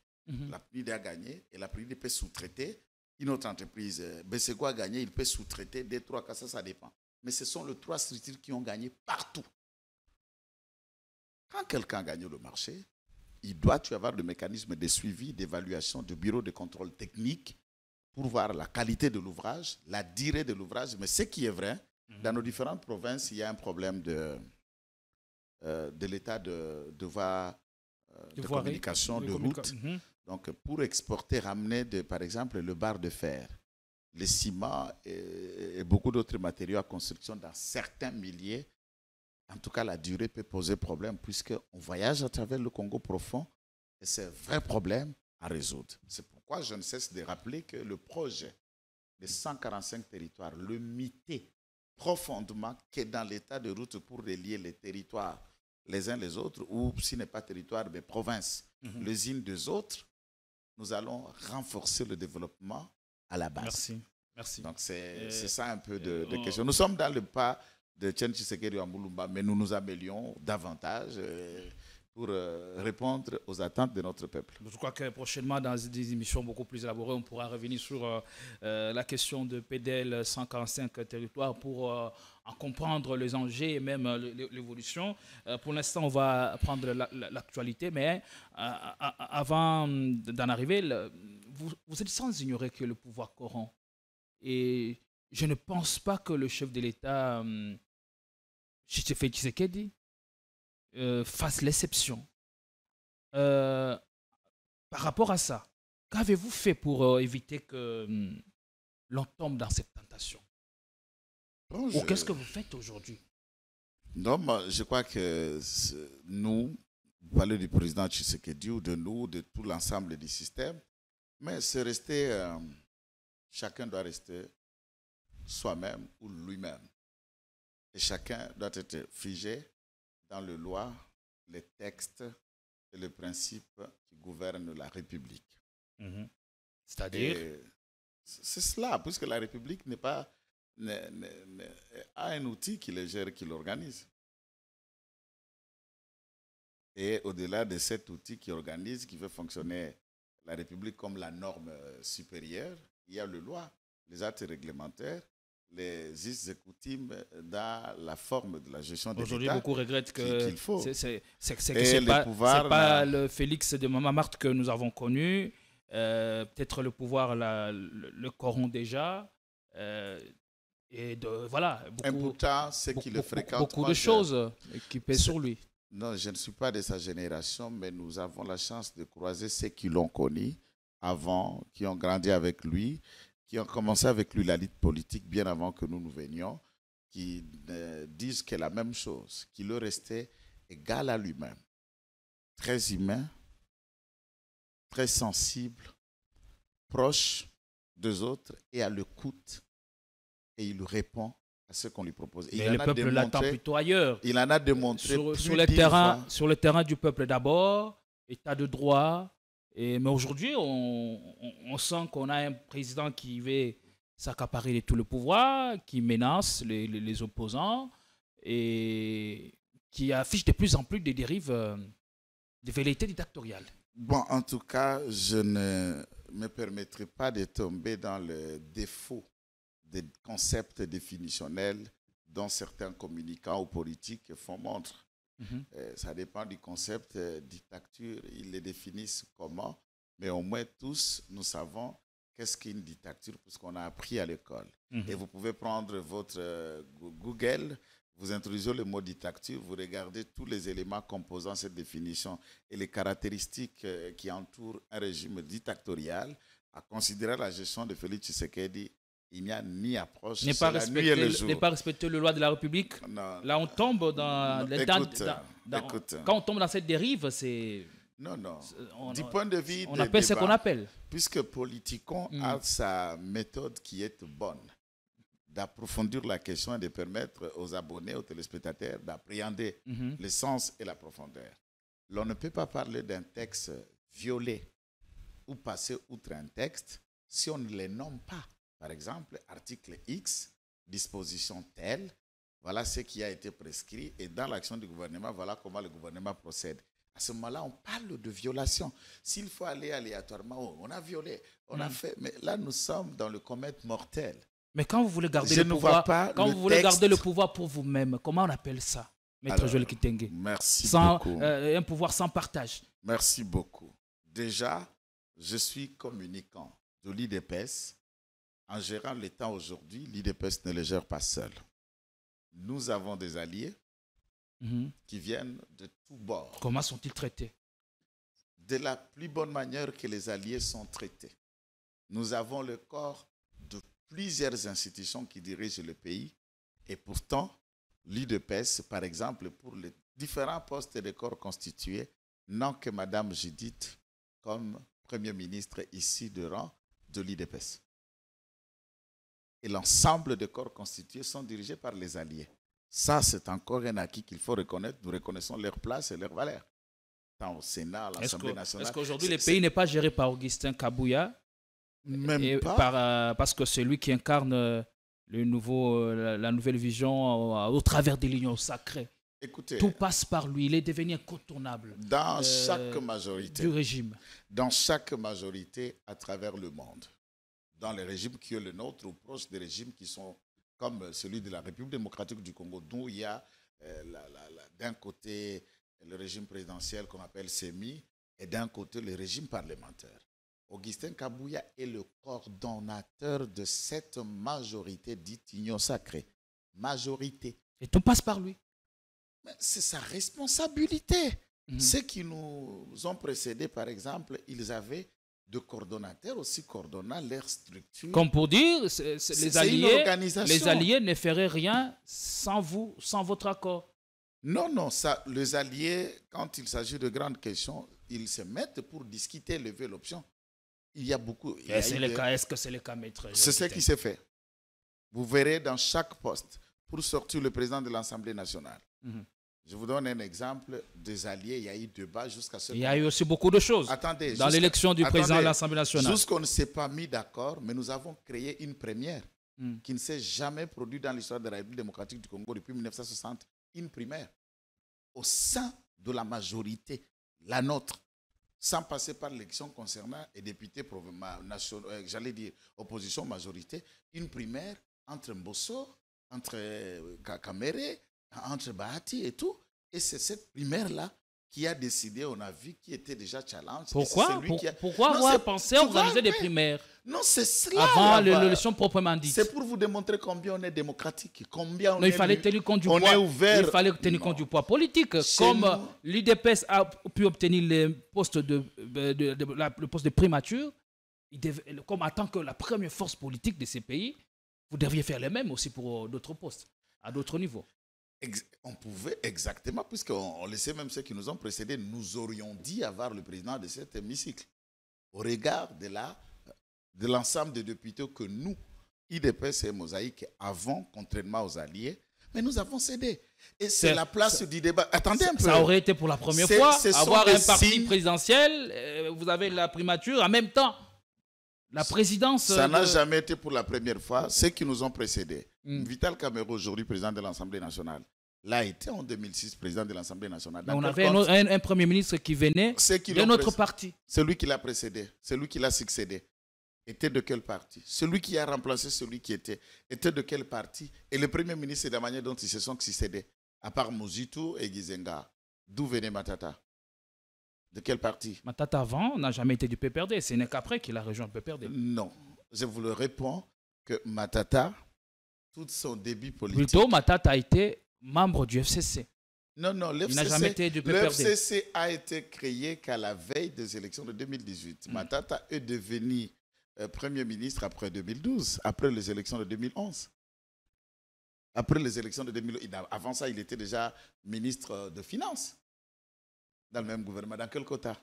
la PNID a gagné et la PNID peut sous-traiter. Une autre entreprise, BSECO a gagné, il peut sous-traiter. Des 3 cas, ça dépend. Mais ce sont les 3 structures qui ont gagné partout. Quand quelqu'un a gagné le marché, il doit y avoir des mécanismes de suivi, d'évaluation, de bureau de contrôle technique pour voir la qualité de l'ouvrage, la durée de l'ouvrage. Mais ce qui est vrai, dans nos différentes provinces, il y a un problème de l'état de communication, de route. Donc, pour exporter, ramener, par exemple, le bar de fer, le ciment et beaucoup d'autres matériaux à construction dans certains milliers, en tout cas, la durée peut poser problème puisqu'on voyage à travers le Congo profond et c'est un vrai problème à résoudre. C'est pourquoi je ne cesse de rappeler que le projet des 145 territoires, le mité profondément qu'est dans l'état de route pour relier les territoires les uns les autres, ou s'il n'est pas territoire, mais province, les unes des autres, nous allons renforcer le développement à la base. Merci. Donc c'est ça un peu de question. Nous sommes dans le pas de Tchen Tshisekedi à Moulumba, mais nous nous améliorons davantage. pour répondre aux attentes de notre peuple. Je crois que prochainement, dans des émissions beaucoup plus élaborées, on pourra revenir sur la question de PDL 145 territoires pour en comprendre les enjeux et même l'évolution. Pour l'instant, on va prendre l'actualité, mais avant d'en arriver, vous êtes sans ignorer que le pouvoir corrompt. Et je ne pense pas que le chef de l'État, Tshisekedi, fasse l'exception. Par rapport à ça, qu'avez-vous fait pour éviter que l'on tombe dans cette tentation? Ou qu'est-ce que vous faites aujourd'hui? Non, moi, je crois que nous, vous parlez du président Tshisekedi ou de nous, de tout l'ensemble du système, mais c'est rester, chacun doit rester soi-même ou lui-même. Et chacun doit être figé dans les lois, les textes et les principes qui gouvernent la République. Mmh. C'est-à-dire? C'est cela, puisque la République n'est pas a un outil qui le gère, qui l'organise. Et au-delà de cet outil qui organise, qui fait fonctionner la République comme la norme supérieure, il y a les lois, les actes réglementaires, les us et coutumes dans la forme de la gestion de l'État. Aujourd'hui, beaucoup regrettent que c'est pas le Félix de Mama Marthe que nous avons connu. Peut-être le pouvoir le corrompt déjà. Et voilà. Pourtant, ceux qui le fréquentent. Beaucoup de choses qui pèsent sur lui. Non, je ne suis pas de sa génération, mais nous avons la chance de croiser ceux qui l'ont connu avant, qui ont grandi avec lui, qui ont commencé avec lui la lutte politique bien avant que nous venions, qui disent que la même chose, qu'il est resté égal à lui-même, très humain, très sensible, proche des autres et à l'écoute, et il répond à ce qu'on lui propose. Mais le peuple l'attend plutôt ailleurs. Il en a démontré sur le terrain du peuple d'abord, état de droit. Mais aujourd'hui, on sent qu'on a un président qui veut s'accaparer de tout le pouvoir, qui menace les opposants et qui affiche de plus en plus des dérives de velléités dictatoriales. Bon, en tout cas, je ne me permettrai pas de tomber dans le défaut des concepts définitionnels dont certains communicants ou politiques font montre. Ça dépend du concept dictature, ils les définissent comment, mais au moins tous, nous savons qu'est-ce qu'une dictature, puisqu'on a appris à l'école. Et vous pouvez prendre votre Google, vous introduisez le mot dictature, vous regardez tous les éléments composant cette définition et les caractéristiques qui entourent un régime dictatorial. À considérer la gestion de Félix Tshisekedi, il n'y a ni approche, n'est pas respecter le loi de la République. Non. Là, on tombe dans... Écoute. Quand on tombe dans cette dérive, c'est... Non. Du point de vue on appelle ce qu'on appelle. Puisque Politicon a sa méthode qui est bonne d'approfondir la question et de permettre aux abonnés, aux téléspectateurs d'appréhender le sens et la profondeur. L'on ne peut pas parler d'un texte violé ou passer outre un texte si on ne les nomme pas. Par exemple, article X, disposition telle, voilà ce qui a été prescrit et dans l'action du gouvernement, voilà comment le gouvernement procède. À ce moment-là, on parle de violation. S'il faut aller aléatoirement, on a violé, on a fait, mais là, nous sommes dans le comète mortel. Mais quand vous voulez garder le pouvoir, garder le pouvoir pour vous-même, comment on appelle ça, Maître Joël Kitenge? Merci beaucoup. Un pouvoir sans partage. Merci beaucoup. Déjà, je suis communicant de l'IDPS. En gérant l'État aujourd'hui, l'IDPS ne le gère pas seul. Nous avons des alliés qui viennent de tous bords. Comment sont-ils traités? De la plus bonne manière que les alliés sont traités. Nous avons le corps de plusieurs institutions qui dirigent le pays et pourtant, l'IDPS, par exemple, pour les différents postes de corps constitués, n'a que Mme Judith comme Premier ministre ici de rang de l'IDPS. Et l'ensemble des corps constitués sont dirigés par les alliés. Ça, c'est encore un acquis qu'il faut reconnaître. Nous reconnaissons leur place et leur valeur. Tant au Sénat, à l'Assemblée nationale. Est-ce qu'aujourd'hui, le pays n'est pas géré par Augustin Kabouya? Même pas. Parce que c'est lui qui incarne la nouvelle vision au travers des lignes sacrées Écoutez, tout passe par lui. Il est devenu incontournable dans chaque majorité, du régime. dans chaque majorité à travers le monde, dans les régimes qui sont le nôtre ou proches des régimes qui sont comme celui de la République démocratique du Congo, d'où il y a d'un côté le régime présidentiel qu'on appelle SEMI et d'un côté le régime parlementaire. Augustin Kabouya est le coordonnateur de cette majorité dite union sacrée. Majorité. Et tout passe par lui. Mais c'est sa responsabilité. Ceux qui nous ont précédés, par exemple, ils avaient de coordonnateurs aussi coordonnant leur structure. Comme pour dire, les alliés ne feraient rien sans vous, sans votre accord. Non, ça, les alliés, quand il s'agit de grandes questions, ils se mettent pour discuter, lever l'option. Il y a beaucoup. Est-ce que c'est le cas, maître? C'est ce qui s'est fait. Vous verrez dans chaque poste, pour sortir le président de l'Assemblée nationale. Je vous donne un exemple des alliés. Il y a eu débat jusqu'à ce moment. Il y a eu aussi beaucoup de choses. Attendez, dans l'élection du président de l'Assemblée nationale. Jusqu'on ne s'est pas mis d'accord, mais nous avons créé une première qui ne s'est jamais produite dans l'histoire de la République démocratique du Congo depuis 1960. Une primaire. Au sein de la majorité, la nôtre, sans passer par l'élection concernant les députés nationaux, j'allais dire opposition majorité, une primaire entre Mbosso, entre Kamere, entre Bahati et tout. Et c'est cette primaire-là qui a décidé, on a vu, qui était déjà challenge. Pourquoi avoir pensé à organiser des primaires? Non, c'est cela. Avant l'élection proprement dite. C'est pour vous démontrer combien on est démocratique, combien on il fallait tenir compte du poids. Est ouvert. Il fallait tenir compte du poids politique. Comme l'UDPS a pu obtenir le poste de primature, comme en tant que la première force politique de ces pays, vous devriez faire le même aussi pour d'autres postes, à d'autres niveaux. On pouvait exactement, puisqu'on le sait, même ceux qui nous ont précédés, nous aurions dit avoir le président de cet hémicycle. Au regard de l'ensemble des députés que nous, IDPS et Mosaïque, avons, contrairement aux alliés, mais nous avons cédé. Et c'est la place du débat. Attendez un peu. Ça aurait été pour la première fois, avoir un parti présidentiel, vous avez la primature, en même temps, la présidence... Ça n'a jamais été pour la première fois. Ceux qui nous ont précédés, Vital Kamerhe, aujourd'hui président de l'Assemblée nationale, l'a été en 2006 président de l'Assemblée nationale. On avait un premier ministre qui venait de notre parti. Celui qui l'a précédé, celui qui l'a succédé, était de quel parti? Celui qui a remplacé celui qui était de quel parti? Et le premier ministre, c'est de la manière dont ils se sont succédés, à part Mozitu et Gizenga. D'où venait Matata? De quel parti? Matata avant n'a jamais été du PPRD. Ce n'est qu'après qu'il a rejoint le PPRD. Non. Je vous le réponds que Matata, tout son début politique... Plutôt, Matata a été membre du FCC. Non, il n'a jamais été du PPRD. Le FCC a été créé qu'à la veille des élections de 2018. Matata est devenu Premier ministre après 2012, après les élections de 2011. Après les élections de 2011, avant ça, il était déjà ministre de Finances dans le même gouvernement. Dans quel quota?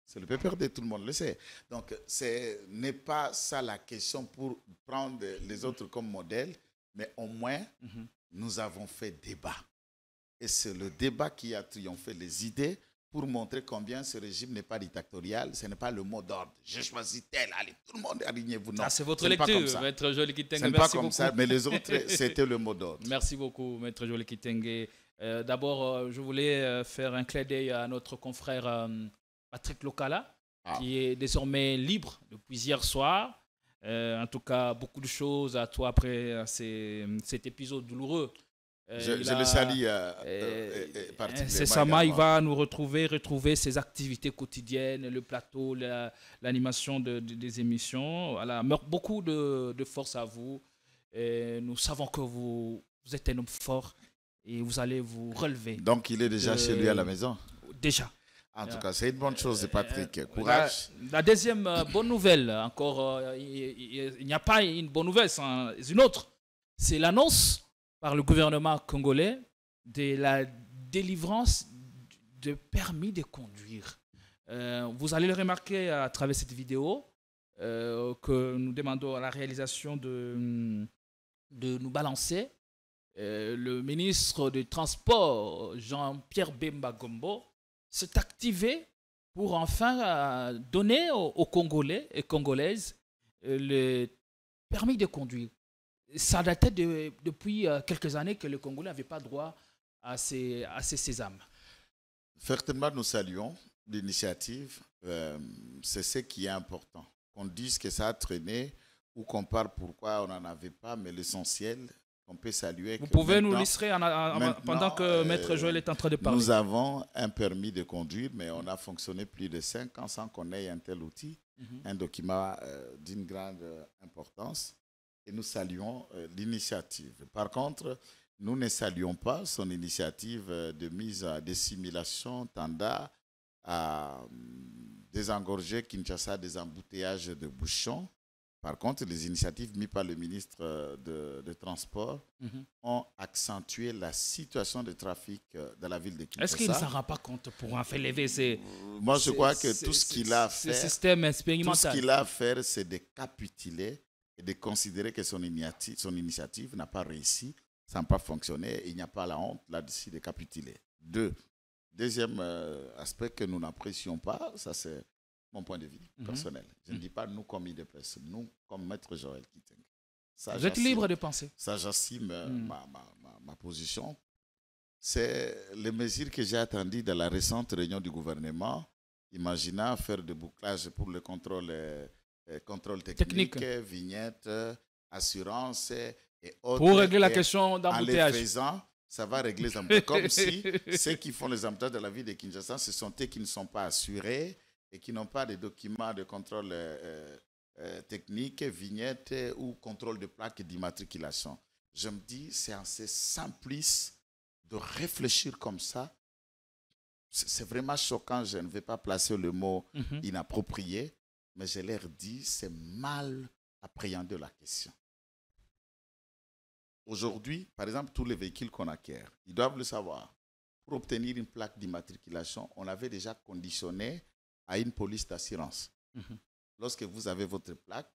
C'est le PPRD, tout le monde le sait. Donc, ce n'est pas ça la question pour prendre les autres comme modèle, mais au moins, nous avons fait débat. Et c'est le débat qui a triomphé les idées pour montrer combien ce régime n'est pas dictatorial. Ce n'est pas le mot d'ordre. J'ai choisi tel, allez, tout le monde alignez-vous. Non, c'est votre lecture, Maître Joël Kitenge. Ce n'est pas comme ça, mais les autres, c'était le mot d'ordre. Merci beaucoup, Maître Joël Kitenge. D'abord, je voulais faire un clin d'œil à notre confrère Patrick Lokala, qui est désormais libre depuis hier soir. En tout cas, beaucoup de choses à toi après cet épisode douloureux. Je le salue. Incessamment, il va nous retrouver ses activités quotidiennes, le plateau, l'animation des émissions. Voilà, beaucoup de force à vous. Et nous savons que vous êtes un homme fort et vous allez vous relever. Donc, il est déjà chez lui à la maison? Déjà. En tout cas, c'est une bonne chose, Patrick. Courage. La deuxième bonne nouvelle, encore, il n'y a pas une bonne nouvelle, c'est une autre. C'est l'annonce par le gouvernement congolais de la délivrance de permis de conduire. Vous allez le remarquer à travers cette vidéo que nous demandons à la réalisation de nous balancer. Le ministre du Transport, Jean-Pierre Bemba Gombo, s'est activé pour enfin donner aux Congolais et Congolaises le permis de conduire. Ça datait depuis quelques années que les Congolais n'avaient pas droit à ces sésames? Certainement, nous saluons l'initiative. C'est ce qui est important. Qu'on dise que ça a traîné ou qu'on parle pourquoi on n'en avait pas, mais l'essentiel, on peut saluer. Vous pouvez nous illustrer pendant que Maître Joël est en train de parler. Nous avons un permis de conduire, mais on a fonctionné plus de 5 ans sans qu'on ait un tel outil, un document d'une grande importance. Et nous saluons l'initiative. Par contre, nous ne saluons pas son initiative de mise à dissimulation tendant à désengorger Kinshasa des embouteillages de bouchons. Par contre, les initiatives mises par le ministre de Transport ont accentué la situation de trafic de la ville de Kinshasa. Est-ce qu'il ne s'en rend pas compte pour en faire lever ces... Moi, je crois que tout ce qu'il a à faire, système expérimental. Tout ce qu'il a à faire, c'est de capituler et de considérer que son initiative n'a pas réussi, ça n'a pas fonctionné, il n'y a pas la honte là-dessus de capituler. Deuxième aspect que nous n'apprécions pas, ça c'est mon point de vue personnel. Je ne dis pas nous comme IDPS, nous comme Maître Joël Kiteng. Vous êtes libre de penser. Ça, j'assume ma position. C'est les mesures que j'ai attendues dans la récente réunion du gouvernement, imaginant faire des bouclages pour le contrôle technique, vignettes, assurance et autres. Pour régler la question d'embouteillage. En les faisant, ça va régler les embouteillages. Comme si ceux qui font les embouteillages de la ville de Kinshasa, ce sont eux qui ne sont pas assurés et qui n'ont pas de documents de contrôle technique, vignettes ou contrôle de plaques d'immatriculation. Je me dis, c'est assez simpliste de réfléchir comme ça. C'est vraiment choquant, je ne vais pas placer le mot inapproprié, mais je leur dis, c'est mal appréhender la question. Aujourd'hui, par exemple, tous les véhicules qu'on acquiert, ils doivent le savoir. Pour obtenir une plaque d'immatriculation, on avait déjà conditionné à une police d'assurance. Lorsque vous avez votre plaque,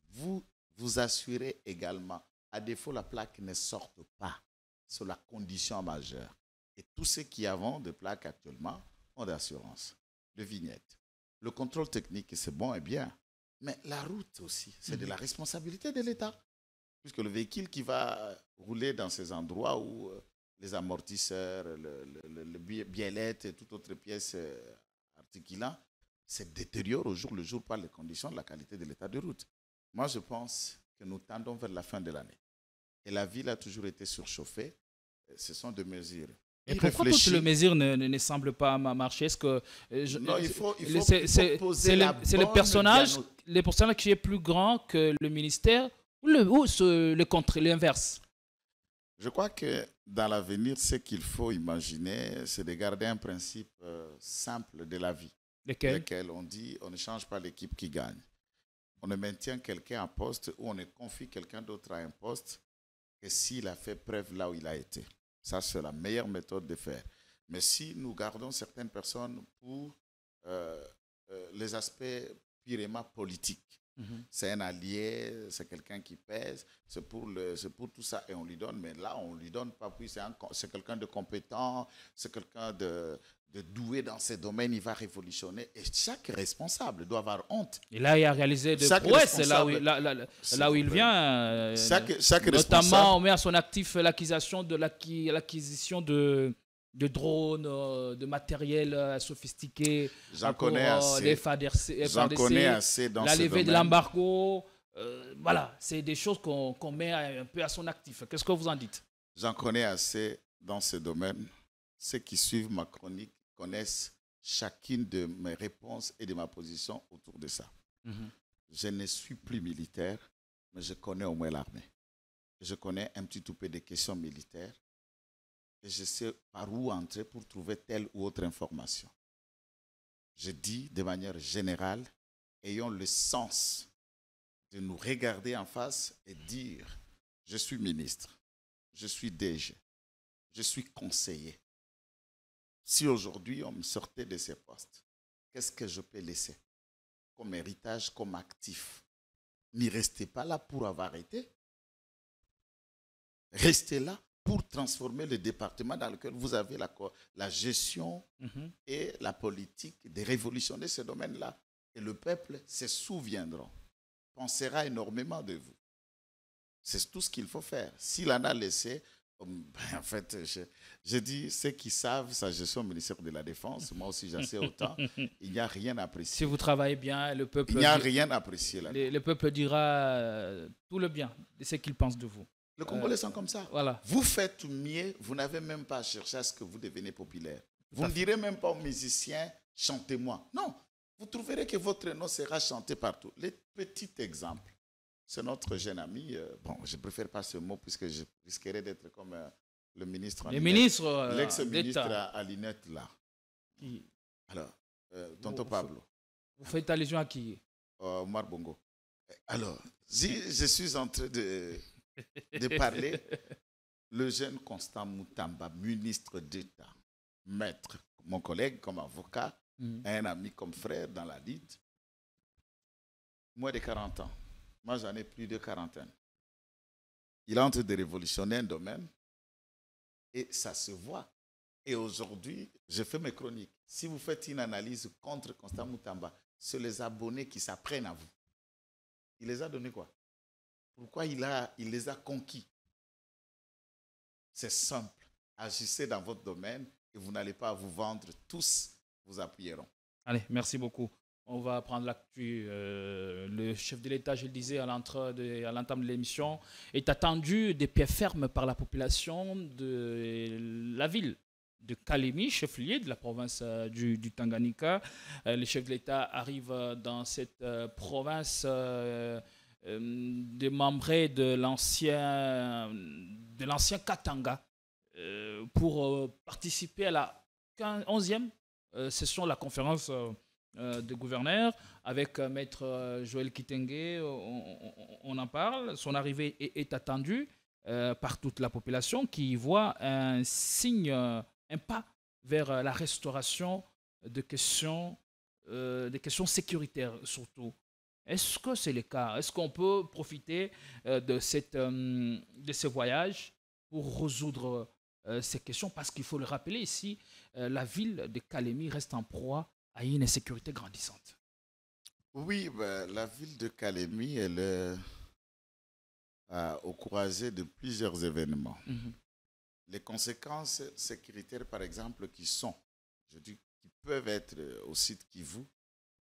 vous vous assurez également. À défaut, la plaque ne sorte pas. C'est la condition majeure. Et tous ceux qui ont des plaques actuellement ont d'assurance, de vignettes. Le contrôle technique, c'est bon et bien, mais la route aussi, c'est de la responsabilité de l'État. Puisque le véhicule qui va rouler dans ces endroits où les amortisseurs, le biellette et toute autre pièce articulant se détériore au jour le jour par les conditions de la qualité de l'état de route. Moi, je pense que nous tendons vers la fin de l'année. Et la ville a toujours été surchauffée. Ce sont des mesures. Et pourquoi toutes les mesures ne semblent pas marcher? Est-ce que non, il faut c'est le personnage qui est plus grand que le ministère ou l'inverse? Je crois que dans l'avenir, ce qu'il faut imaginer, c'est de garder un principe simple de la vie. Lequel on dit on ne change pas l'équipe qui gagne. On ne maintient quelqu'un en poste ou on ne confie quelqu'un d'autre à un poste que s'il a fait preuve là où il a été. Ça, c'est la meilleure méthode de faire. Mais si nous gardons certaines personnes pour les aspects purement politiques, c'est un allié, c'est quelqu'un qui pèse, c'est pour tout ça et on lui donne, mais là, on ne lui donne pas, puis c'est quelqu'un de compétent, c'est quelqu'un de doué dans ces domaines, il va révolutionner. Et chaque responsable doit avoir honte. Et là, il a réalisé des prouesses, là où il vient. Notamment, on met à son actif l'acquisition de drones, de matériel sophistiqué. J'en connais assez. J'en connais assez dans la ce levée domaine. de l'embargo. Voilà, c'est des choses qu'on met un peu à son actif. Qu'est-ce que vous en dites? J'en connais assez dans ce domaine. Ceux qui suivent ma chronique connaissent chacune de mes réponses et de ma position autour de ça. Je ne suis plus militaire, mais je connais au moins l'armée. Je connais un petit peu des questions militaires et je sais par où entrer pour trouver telle ou autre information. Je dis de manière générale, ayons le sens de nous regarder en face et dire « Je suis ministre, je suis DG, je suis conseiller. » Si aujourd'hui on me sortait de ces postes, qu'est-ce que je peux laisser comme héritage, comme actif? N'y restez pas là pour avoir été. Restez là pour transformer le département dans lequel vous avez la gestion et la politique de révolutionner ce domaine-là. Et le peuple se souviendra, pensera énormément de vous. C'est tout ce qu'il faut faire. S'il en a laissé, En fait, je dis, ceux qui savent sa gestion au ministère de la Défense, moi aussi j'en sais autant, il n'y a rien à apprécier. Si vous travaillez bien, le peuple... Il n'y a rien à apprécier là. Le peuple dira tout le bien de ce qu'il pense de vous. Les Congolais sont comme ça. Voilà. Vous faites mieux, vous n'avez même pas à chercher à ce que vous deveniez populaire. Vous ne direz même pas aux musiciens, chantez-moi. Non, vous trouverez que votre nom sera chanté partout. Les petits exemples, c'est notre jeune ami, bon, je ne préfère pas ce mot puisque je risquerais d'être comme le ministre. L'ex-ministre à Linette, là. Qui? Alors, tonton Pablo. Vous faites allusion à qui? Omar Bongo. Alors, si je suis en train de parler, le jeune Constant Moutamba, ministre d'État, maître, mon collègue comme avocat, un ami comme frère dans la lutte, moins de 40 ans. Moi, j'en ai plus de quarantaine. Il est en train de révolutionner un domaine et ça se voit. Et aujourd'hui, je fais mes chroniques. Si vous faites une analyse contre Constant Moutamba, c'est les abonnés qui s'apprennent à vous. Il les a donnés quoi? Pourquoi il les a conquis? C'est simple. Agissez dans votre domaine et vous n'allez pas vous vendre. Tous vous appuieront. Allez, merci beaucoup. On va prendre l'actu. Le chef de l'État, je le disais à l'entame de l'émission, est attendu des pieds fermes par la population de la ville de Kalemi, chef-lieu de la province du Tanganyika. Le chef de l'État arrive dans cette province démembrée de l'ancien Katanga pour participer à la 11e session de la conférence de gouverneurs avec maître Joël Kitenge. On en parle. Son arrivée est attendue par toute la population qui voit un signe, un pas vers la restauration des questions sécuritaires surtout. Est-ce que c'est le cas? Est-ce qu'on peut profiter de ce voyage pour résoudre ces questions? Parce qu'il faut le rappeler ici, la ville de Kalemi reste en proie à une insécurité grandissante. Oui, la ville de Kalemi, elle est au croisé de plusieurs événements. Les conséquences sécuritaires, par exemple, qui peuvent être au site Kivu,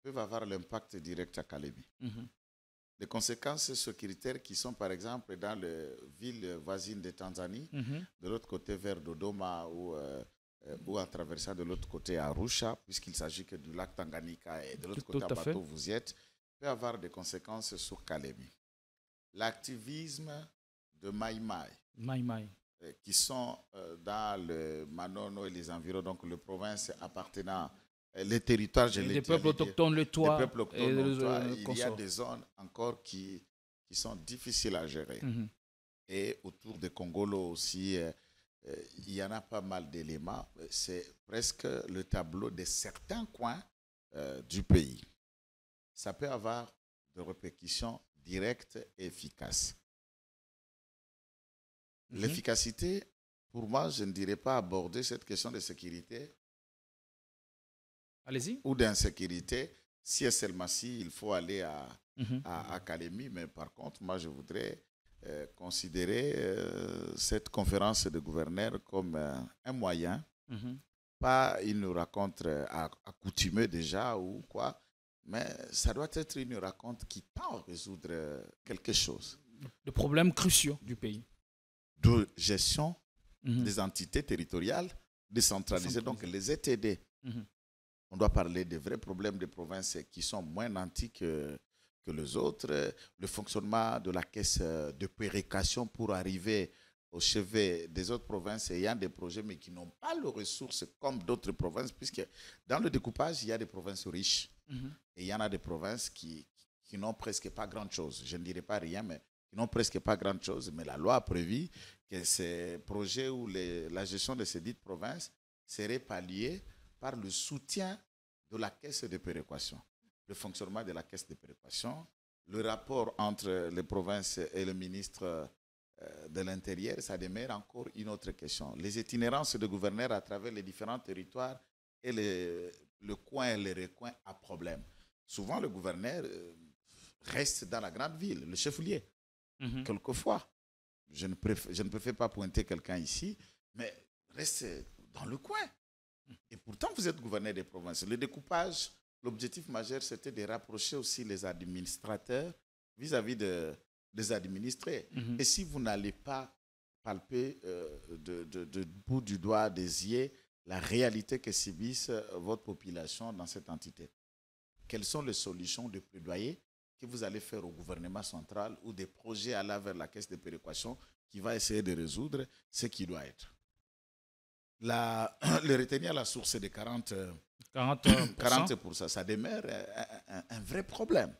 peuvent avoir l'impact direct à Kalemi. Les conséquences sécuritaires qui sont, par exemple, dans les villes voisines de Tanzanie, de l'autre côté vers Dodoma ou en traversant de l'autre côté à Arusha, puisqu'il s'agit que du lac Tanganyika et de l'autre côté à bateau vous y êtes, peut avoir des conséquences sur Kalemi. L'activisme de Mai Mai, qui sont dans le Manono et les environs, donc les provinces appartenant, les territoires, les peuples autochtones, le toit. Les peuples autochtones, il y a des zones encore qui sont difficiles à gérer. Et autour de Congolo aussi, il y en a pas mal d'éléments. C'est presque le tableau de certains coins du pays. Ça peut avoir des répercussions directes et efficaces. L'efficacité, pour moi, je ne dirais pas aborder cette question de sécurité. Allez-y. Ou d'insécurité, si et seulement si il faut aller à Kalemi. Mais par contre, moi, je voudrais considérer cette conférence de gouverneurs comme un moyen, pas une rencontre accoutumée déjà ou quoi, mais ça doit être une rencontre qui tend à résoudre quelque chose. De problèmes cruciaux du pays. De gestion des entités territoriales décentralisées, donc les ETD. On doit parler des vrais problèmes des provinces qui sont moins nantis que les autres, le fonctionnement de la caisse de péréquation pour arriver au chevet des autres provinces ayant des projets mais qui n'ont pas les ressources comme d'autres provinces, puisque dans le découpage, il y a des provinces riches et il y en a des provinces qui n'ont presque pas grand-chose. Je ne dirais pas rien, mais qui n'ont presque pas grand-chose. Mais la loi a prévu que ces projets ou la gestion de ces dites provinces serait palliée par le soutien de la caisse de péréquation. Le fonctionnement de la caisse de péréquation, le rapport entre les provinces et le ministre de l'Intérieur, ça demeure encore une autre question. Les itinérances de gouverneurs à travers les différents territoires et le coin et les recoins à problème. Souvent, le gouverneur reste dans la grande ville, le chef-lieu, quelquefois. je ne préfère pas pointer quelqu'un ici, mais restez dans le coin. Et pourtant, vous êtes gouverneur des provinces. Le découpage, l'objectif majeur, c'était de rapprocher aussi les administrateurs vis-à-vis des administrés. Et si vous n'allez pas palper de bout du doigt des yeux la réalité que subissent votre population dans cette entité, quelles sont les solutions de plaidoyer que vous allez faire au gouvernement central ou des projets allant vers la caisse de péréquation qui va essayer de résoudre ce qui doit être. Le retenir à la source de 40%, ça demeure un vrai problème.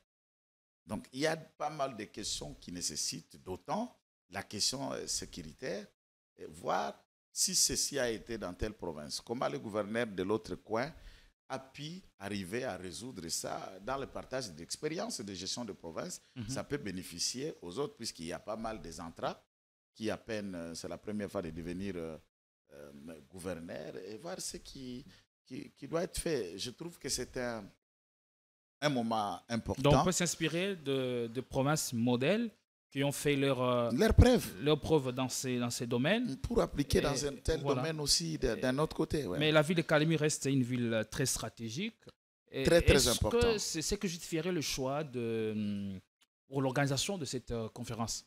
Donc, il y a pas mal de questions qui nécessitent d'autant la question sécuritaire, voir si ceci a été dans telle province. Comment le gouverneur de l'autre coin a pu arriver à résoudre ça dans le partage d'expériences de gestion de province. Ça peut bénéficier aux autres, puisqu'il y a pas mal des entrants qui, à peine, c'est la première fois de devenir gouverneur, et voir ce qui doit être fait. Je trouve que c'est un moment important. Donc, on peut s'inspirer de provinces modèles qui ont fait leur preuve dans ces domaines. Pour appliquer dans un tel domaine aussi d'un autre côté. Ouais. Mais la ville de Kalemi reste une ville très stratégique. Très important. Est-ce que c'est ce que justifierait le choix pour l'organisation de cette conférence?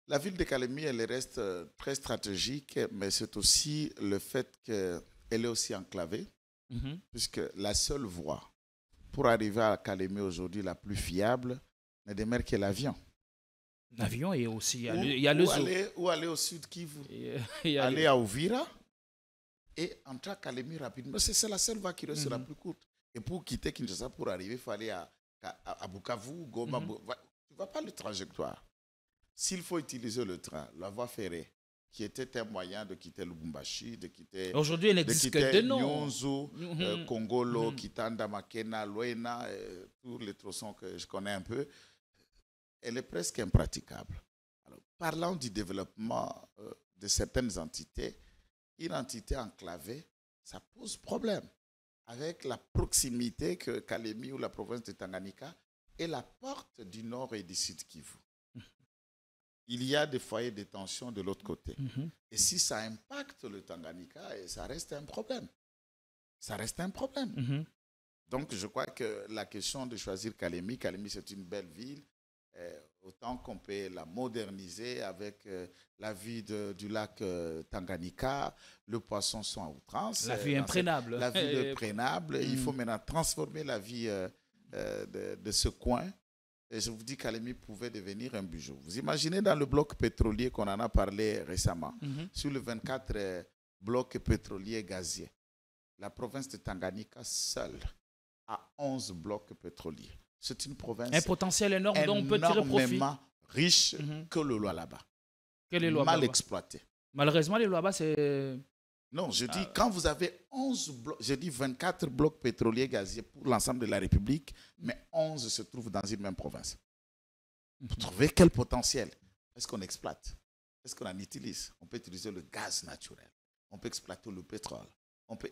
La ville de Kalemi, elle reste très stratégique, mais c'est aussi le fait qu'elle est aussi enclavée, puisque la seule voie pour arriver à Kalemi aujourd'hui, la plus fiable, ne demeure que l'avion. L'avion et aussi il y a le zoo. Ou aller au sud Kivu, aller à Uvira et entrer à Kalemi rapidement. C'est la seule voie qui reste la plus courte. Et pour quitter Kinshasa, pour arriver, il faut aller à Bukavu, Goma. Tu ne vois pas le trajectoire. S'il faut utiliser le train, la voie ferrée, qui était un moyen de quitter Lubumbashi, de quitter... Aujourd'hui, il n'existe que deux noms. Nyonzo, Kongolo, Kitanda, Makena, Loena, tous les tronçons que je connais un peu, elle est presque impraticable. Alors, parlant du développement de certaines entités, une entité enclavée, ça pose problème. Avec la proximité que Kalemi ou la province de Tanganyika est la porte du nord et du sud Kivu. Il y a des foyers de tension de l'autre côté. Et si ça impacte le Tanganyika, ça reste un problème. Ça reste un problème. Donc, je crois que la question de choisir Kalemi, c'est une belle ville. Autant qu'on peut la moderniser avec la vue du lac Tanganyika, le poisson sont à outrance. La vue imprénable. La vue imprénable. Il faut maintenant transformer la vie de ce coin. Et je vous dis qu'Kalemi pouvait devenir un bijou. Vous imaginez dans le bloc pétrolier qu'on en a parlé récemment, sur les 24 blocs pétroliers gaziers, la province de Tanganyika seule a 11 blocs pétroliers. C'est une province un potentiel énorme dont on peut tirer profit. Énormément riche que le Lualaba. Mal exploité. Malheureusement, les Lualaba, c'est... Non, je dis, quand vous avez 11 blocs, je dis 24 blocs pétroliers gaziers pour l'ensemble de la République, mais 11 se trouvent dans une même province. Vous trouvez quel potentiel? Est-ce qu'on exploite? Est-ce qu'on en utilise? On peut utiliser le gaz naturel. On peut exploiter le pétrole.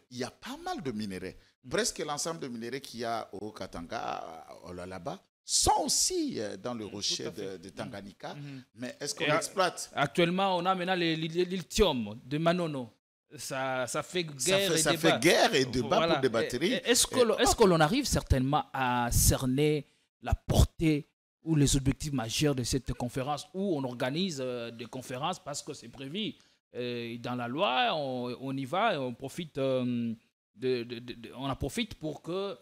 Il y a pas mal de minéraux. Presque l'ensemble de minéraux qu'il y a au Katanga, là-bas, sont aussi dans le rocher de Tanganyika. Mais est-ce qu'on exploite? Actuellement, on a maintenant le lithium de Manono. Ça fait guerre et débat. Ça fait guerre et débat voilà. pour des batteries. Est-ce que l'on arrive certainement à cerner la portée ou les objectifs majeurs de cette conférence, où on organise des conférences parce que c'est prévu dans la loi, on y va et on profite, on en profite pour que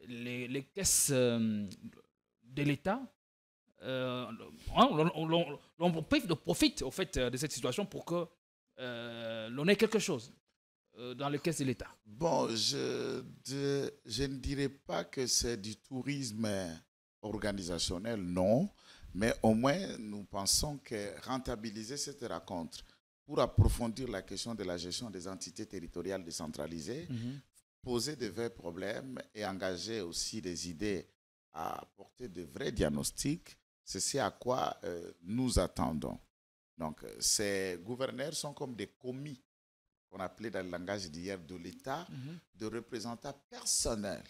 les caisses de l'État, on profite au fait de cette situation pour que l'on ait quelque chose dans les caisses de l'État. Bon, je ne dirais pas que c'est du tourisme organisationnel, non, mais au moins nous pensons que rentabiliser cette rencontre pour approfondir la question de la gestion des entités territoriales décentralisées, poser de vrais problèmes et engager aussi des idées à apporter de vrais diagnostics, c'est ce à quoi nous attendons. Donc, ces gouverneurs sont comme des commis, qu'on appelait dans le langage d'hier de l'État, de représentants personnels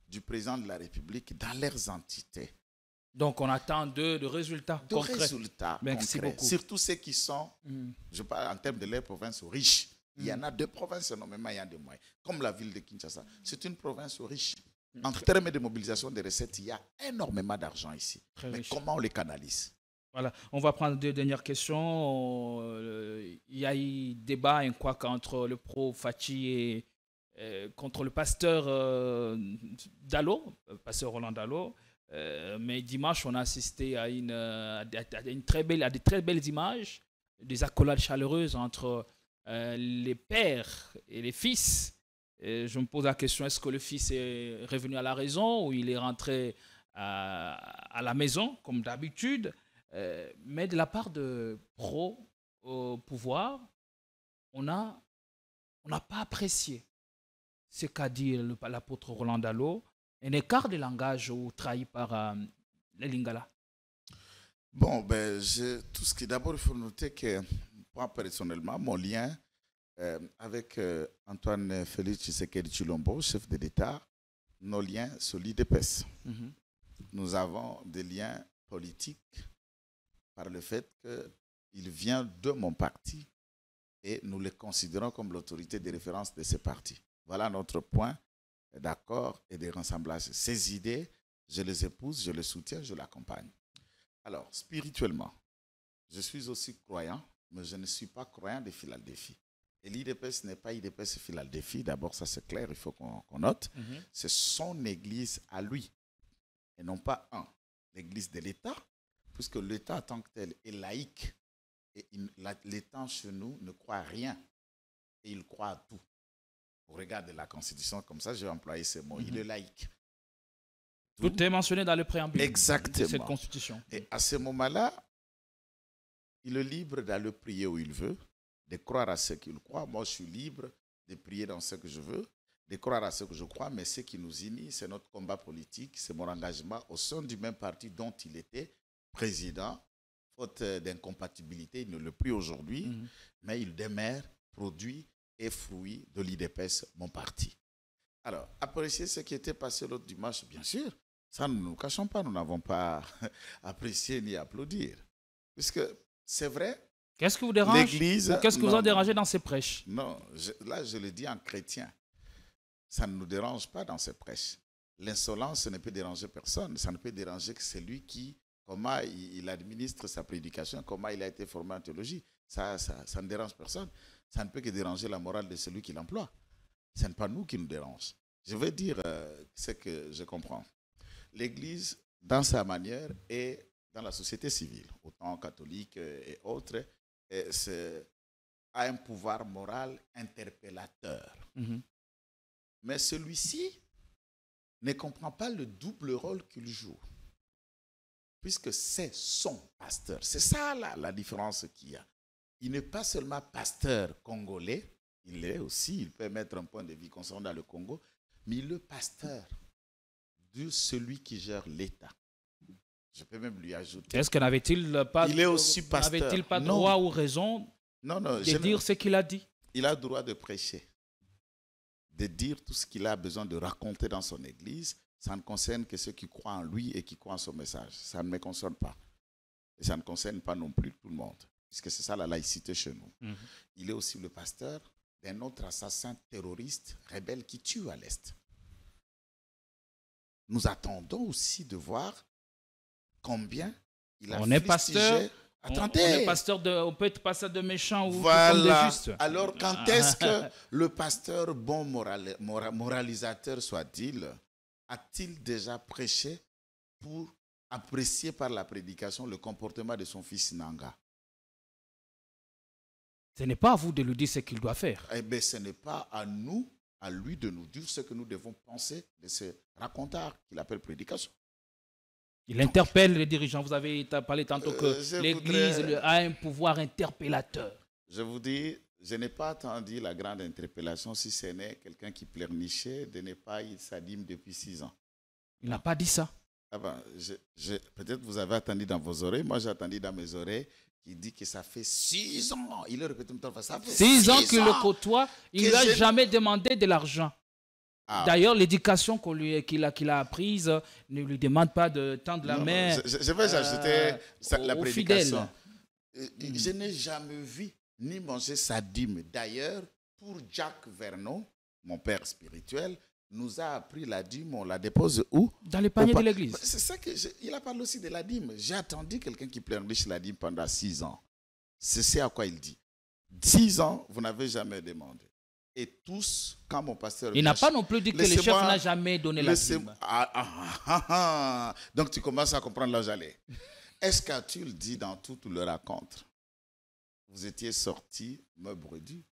du président de la République dans leurs entités. Donc, on attend de résultats concrets. Merci concrets. beaucoup. Surtout ceux qui sont, je parle en termes de leurs provinces riches. Il y en a 2 provinces, énormément, il y a des moyens. Comme la ville de Kinshasa. C'est une province riche. En termes de mobilisation des recettes, il y a énormément d'argent ici. Mais comment on les canalise? Voilà, on va prendre 2 dernières questions. Il y a eu débat entre le pro Fachi et contre le pasteur Dallot, pasteur Roland Dallot. Mais dimanche, on a assisté à des très belles images, des accolades chaleureuses entre les pères et les fils. Et je me pose la question, est-ce que le fils est revenu à la raison ou il est rentré à la maison, comme d'habitude? Mais de la part de pro au pouvoir, on n'a pas apprécié ce qu'a dit l'apôtre Roland Dallot, un écart de langage ou trahi par les Lingala. Bon, d'abord, il faut noter que moi, personnellement, mon lien avec Antoine Félix Tshisekedi Tshilombo, chef de l'État, nos liens sont l'IDPS. Nous avons des liens politiques par le fait qu'il vient de mon parti et nous le considérons comme l'autorité de référence de ce parti. Voilà notre point d'accord et de rassemblage. Ces idées, je les épouse, je les soutiens, je l'accompagne. Alors, spirituellement, je suis aussi croyant, mais je ne suis pas croyant de Philadelphie. Et l'IDPS n'est pas IDPS Philadelphie, d'abord ça c'est clair, il faut qu'on note. C'est son église à lui, et non pas l'église de l'État, puisque l'État en tant que tel est laïque. Et l'État chez nous ne croit à rien, et il croit à tout. Au regard de la Constitution, comme ça j'ai employé ce mot, il est laïque. Tout est mentionné dans le préambule de cette Constitution. Et à ce moment-là, il est libre d'aller prier où il veut, de croire à ce qu'il croit. Moi, je suis libre de prier dans ce que je veux, de croire à ce que je crois, mais ce qui nous unit, c'est notre combat politique, c'est mon engagement au sein du même parti dont il était président. Faute d'incompatibilité, il ne le plus aujourd'hui, mais il demeure produit et fruit de l'IDPS, mon parti. Alors, apprécier ce qui était passé l'autre dimanche, bien sûr, ça nous ne nous cachons pas, nous n'avons pas apprécié ni applaudi. Puisque c'est vrai, qu'est-ce que vous dérange? L'Église, qu'est-ce que vous a dérangé dans ces prêches? Non, là je le dis en chrétien. Ça ne nous dérange pas dans ces prêches. L'insolence ne peut déranger personne. Ça ne peut déranger que celui qui, comment il administre sa prédication, comment il a été formé en théologie. Ça ne dérange personne. Ça ne peut que déranger la morale de celui qui l'emploie. Ce n'est pas nous qui nous dérange. Je veux dire ce que je comprends. L'Église, dans sa manière, est dans la société civile, autant catholique et autres, a un pouvoir moral interpellateur. Mais celui-ci ne comprend pas le double rôle qu'il joue, puisque c'est son pasteur. C'est ça la différence qu'il y a. Il n'est pas seulement pasteur congolais, il peut mettre un point de vue concernant dans le Congo, mais il est le pasteur de celui qui gère l'État. Je peux même lui ajouter. Est-ce que n'avait-il pas, il est aussi pasteur. N'avait-il pas droit ou raison de dire ce qu'il a dit? Il a le droit de prêcher, de dire tout ce qu'il a besoin de raconter dans son église. Ça ne concerne que ceux qui croient en lui et qui croient en son message. Ça ne me concerne pas. Et ça ne concerne pas non plus tout le monde, puisque c'est ça la laïcité chez nous. Il est aussi le pasteur d'un autre assassin terroriste rebelle qui tue à l'Est. Nous attendons aussi de voir combien il a fustigé. Pasteur. Attendez. On peut être pasteur de méchant ou voilà. de juste. Alors, quand est-ce que le pasteur bon moralisateur soit-il, a-t-il déjà prêché pour apprécier par la prédication le comportement de son fils Nanga? Ce n'est pas à vous de lui dire ce qu'il doit faire. Eh bien, ce n'est pas à nous, à lui de nous dire ce que nous devons penser de ce racontard qu'il appelle prédication. Il interpelle les dirigeants. Vous avez parlé tantôt que l'Église a un pouvoir interpellateur. Je vous dis, je n'ai pas attendu la grande interpellation si ce n'est quelqu'un qui pleurnichait de ne pas y sa dîme depuis 6 ans. Il n'a pas dit ça. Ah ben, peut-être vous avez attendu dans vos oreilles. Moi, j'ai attendu dans mes oreilles qui dit que ça fait 6 ans. Il le répète tout le temps. Ça fait 6 ans qu'il le côtoie. Il n'a jamais demandé de l'argent. D'ailleurs, l'éducation qu'il a apprise ne lui demande pas de tendre la main. Je vais ajouter la prédication. Fidèles. Je n'ai jamais vu ni manger sa dîme. D'ailleurs, pour Jacques Vernon, mon père spirituel, nous a appris la dîme, on la dépose où? Dans le panier de l'église. C'est ça il a parlé aussi de la dîme. J'ai attendu quelqu'un qui pleurniche la dîme pendant 6 ans. C'est à quoi il dit. 6 ans, vous n'avez jamais demandé. Et tous, quand mon pasteur... Il n'a pas non plus dit que le chef n'a jamais donné la dîme. Donc tu commences à comprendre là où j'allais. Est-ce qu'Arthur dit dans toute le raconte, vous étiez sortis, me bredus,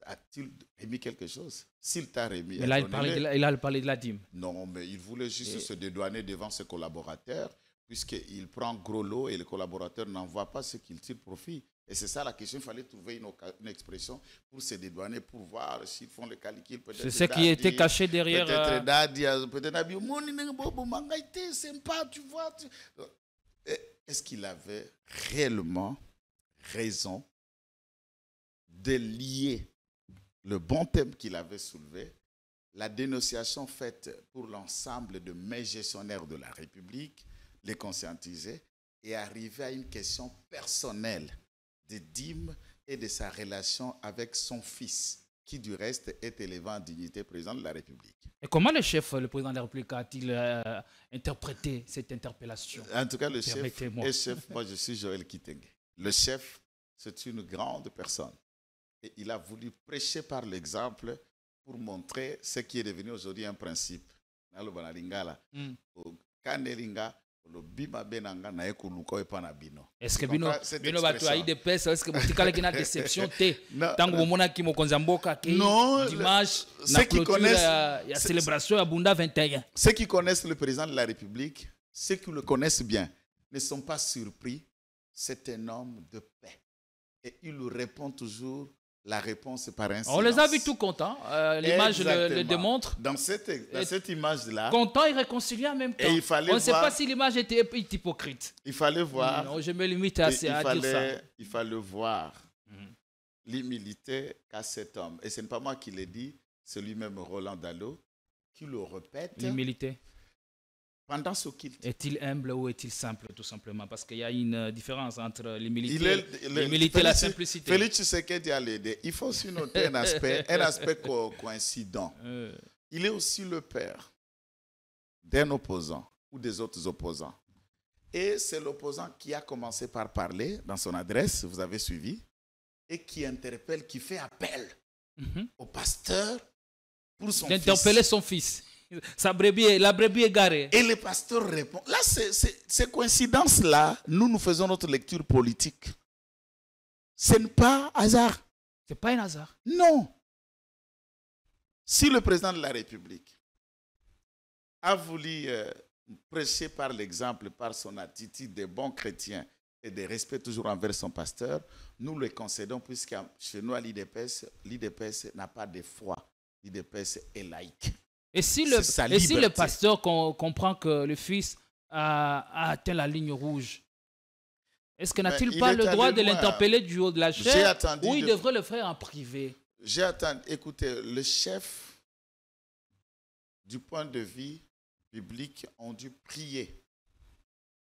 a-t-il remis quelque chose? S'il t'a remis... Mais là, il a parlé de la dîme. Non, mais il voulait juste se dédouaner devant ses collaborateurs, puisqu'il prend gros lot et les collaborateurs n'en voient pas ce qu'ils tirent profit. Et c'est ça la question, il fallait trouver une expression pour se dédouaner, pour voir s'ils font le calcul. C'est ce qui était caché derrière... Peut-être Dadi, peut-être sympa, tu vois. Est-ce qu'il avait réellement raison de lier le bon thème qu'il avait soulevé, la dénonciation faite pour l'ensemble de mes gestionnaires de la République, les conscientiser et arriver à une question personnelle de dîmes et de sa relation avec son fils, qui du reste est élevé en dignité président de la République. Et comment le président de la République, a-t-il interprété cette interpellation? En tout cas, le chef, moi je suis Joël Kitenge. Le chef, c'est une grande personne. Et il a voulu prêcher par l'exemple pour montrer ce qui est devenu aujourd'hui un principe. Est-ce que Bino va toi des pèses? Est-ce que Boutika a déception? Tant que mon qui Mokonzamboka, dimanche, la clôture, la célébration à Bunda 21. Ceux qui connaissent le président de la République, ceux qui le connaissent bien, ne sont pas surpris. C'est un homme de paix. Et il lui répond toujours la réponse par un silence. On les a vus tout contents. L'image le démontre. Dans cette image-là. Content et réconcilié en même temps. On ne sait pas si l'image était hypocrite. Il fallait voir. Non, je me limite à dire ça. Il fallait voir l'humilité qu'a cet homme. Et ce n'est pas moi qui l'ai dit, c'est lui-même Roland Dallot qui le répète. L'humilité. Pendant ce qu'il dit. Est-il humble ou est-il simple, tout simplement? Parce qu'il y a une différence entre l'humilité et la simplicité. Félix Tshisekedi a l'aider. Il faut aussi noter un aspect coïncident. Il est aussi le père d'un opposant ou des autres opposants. Et c'est l'opposant qui a commencé par parler dans son adresse, vous avez suivi, et qui interpelle, qui fait appel au pasteur pour son fils. D'interpeller son fils. La brebis est garée. Et le pasteur répond. Là, ces coïncidences-là, nous faisons notre lecture politique. Ce n'est pas hasard. Ce n'est pas un hasard. Non. Si le président de la République a voulu prêcher par l'exemple, par son attitude de bon chrétien et de respect toujours envers son pasteur, nous le concédons puisque chez nous à l'IDPS n'a pas de foi. L'IDPS est laïque. Et si le pasteur comprend que le fils a atteint la ligne rouge, est-ce qu'il n'a-t-il pas le droit de l'interpeller du haut de la chaise ou il devrait le faire en privé? J'ai attendu. Écoutez, le chef, du point de vue public, ont dû prier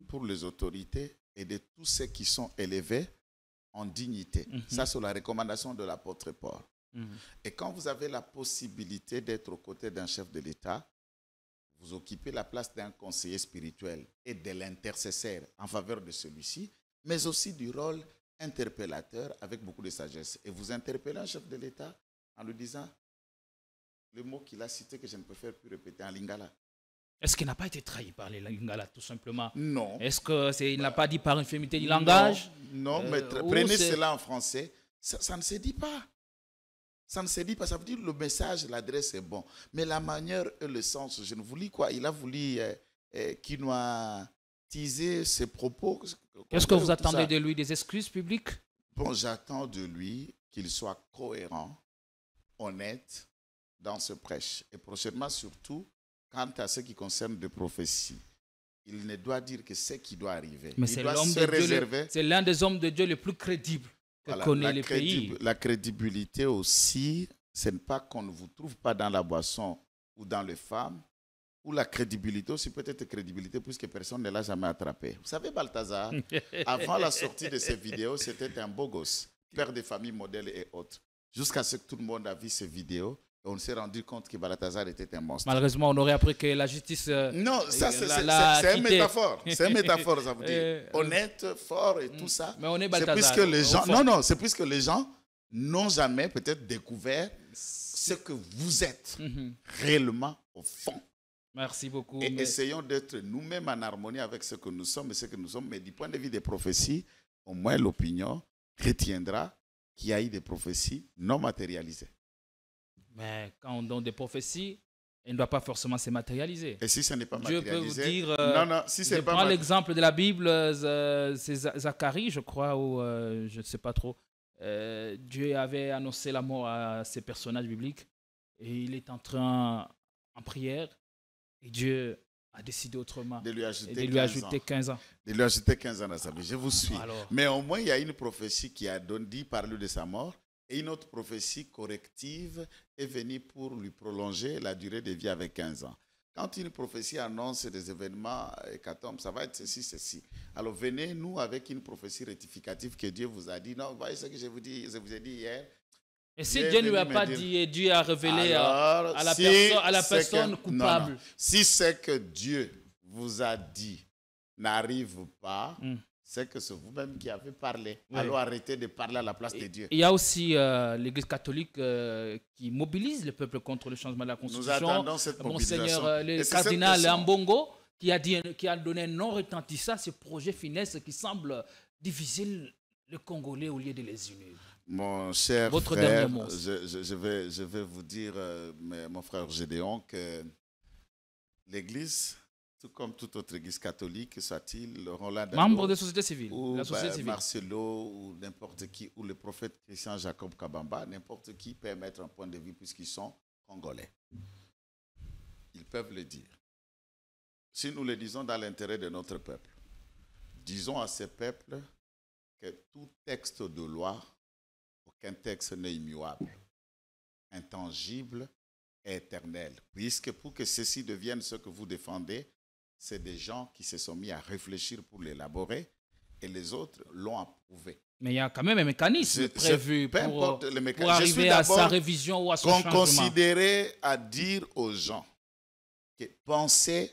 pour les autorités et de tous ceux qui sont élevés en dignité. Ça, c'est la recommandation de l'apôtre Paul. Et quand vous avez la possibilité d'être aux côtés d'un chef de l'État, vous occupez la place d'un conseiller spirituel et de l'intercesseur en faveur de celui-ci, mais aussi du rôle interpellateur avec beaucoup de sagesse. Et vous interpellez un chef de l'État en lui disant le mot qu'il a cité que je ne peux faire plus répéter en lingala. Est-ce qu'il n'a pas été trahi par les lingala, tout simplement? Non. Est-ce qu'il n'a pas dit par infirmité du langage? Non, mais prenez cela en français. Ça ne se dit pas. Ça ne se dit pas, ça veut dire le message, l'adresse est bon. Mais la manière et le sens, je ne voulais quoi. Il a voulu teaser ses propos. Qu'est-ce que vous attendez de lui? Des excuses publiques? Bon, j'attends de lui qu'il soit cohérent, honnête dans ce prêche. Et prochainement, surtout, quant à ce qui concerne des prophéties. Il ne doit dire que ce qui doit arriver. Mais c'est l'un des hommes de Dieu les plus crédibles. Connaît les pays. La crédibilité aussi, ce n'est pas qu'on ne vous trouve pas dans la boisson ou dans les femmes, ou la crédibilité, aussi peut-être crédibilité, puisque personne ne l'a jamais attrapé. Vous savez, Balthazar, avant la sortie de ces vidéos, c'était un beau gosse, père de famille modèle et autres. Jusqu'à ce que tout le monde a vu ces vidéos, et on s'est rendu compte que Balthazar était un monstre. Malheureusement, on aurait appris que la justice... non, ça c'est une métaphore. C'est une métaphore, ça veut dire. Honnête, fort et tout ça. Mais on est Balthazar. C'est puisque les gens, c'est puisque les gens n'ont jamais peut-être découvert ce que vous êtes réellement au fond. Merci beaucoup. Et essayons d'être nous-mêmes en harmonie avec ce que nous sommes et ce que nous sommes. Mais du point de vue des prophéties, au moins l'opinion retiendra qu'il y a eu des prophéties non matérialisées. Mais quand on donne des prophéties, elles ne doivent pas forcément se matérialiser. Et si ce n'est pas Dieu matérialisé... peut vous dire... non, si ce n'est pas prends l'exemple de la Bible, c'est Zacharie, je crois, ou je ne sais pas trop. Dieu avait annoncé la mort à ces personnages bibliques et il est en prière. Et Dieu a décidé autrement de lui ajouter, et de lui ajouter 15 ans. De lui ajouter 15 ans dans sa vie. Je vous suis. Alors, mais au moins, il y a une prophétie qui a dit parler de sa mort et une autre prophétie corrective est venue pour lui prolonger la durée de vie avec 15 ans. Quand une prophétie annonce des événements hécatombes, ça va être ceci. Alors venez, nous, avec une prophétie rectificative que Dieu vous a dit. Non, vous voyez ce que je vous ai dit hier. Et si Dieu ne lui a pas dit et Dieu a révélé à la personne coupable. Non. Si c'est que Dieu vous a dit n'arrive pas, c'est que c'est vous-même qui avez parlé. Oui. Alors arrêtez de parler à la place de Dieu. Il y a aussi l'Église catholique qui mobilise le peuple contre le changement de la Constitution. Nous attendons cette mobilisation. Monseigneur, le cardinal Mbongo qui a donné un non-retentissant à ce projet finesse qui semble diviser le Congolais au lieu de les unir. Mon cher Votre frère, dernier mot. je vais vous dire, mon frère Gédéon, que l'Église, tout comme toute autre Église catholique, soit-il Roland membre de la société civile, ou la société civile. Marcelo, ou n'importe qui, ou le prophète Christian Jacob Kabamba, n'importe qui peut mettre un point de vue puisqu'ils sont congolais. Ils peuvent le dire. Si nous le disons dans l'intérêt de notre peuple, disons à ce peuple que tout texte de loi, aucun texte n'est immuable, intangible et éternel. Puisque pour que ceci devienne ce que vous défendez, c'est des gens qui se sont mis à réfléchir pour l'élaborer et les autres l'ont approuvé. Mais il y a quand même un mécanisme prévu pour arriver à sa révision ou à son changement. Considérer à dire aux gens que penser,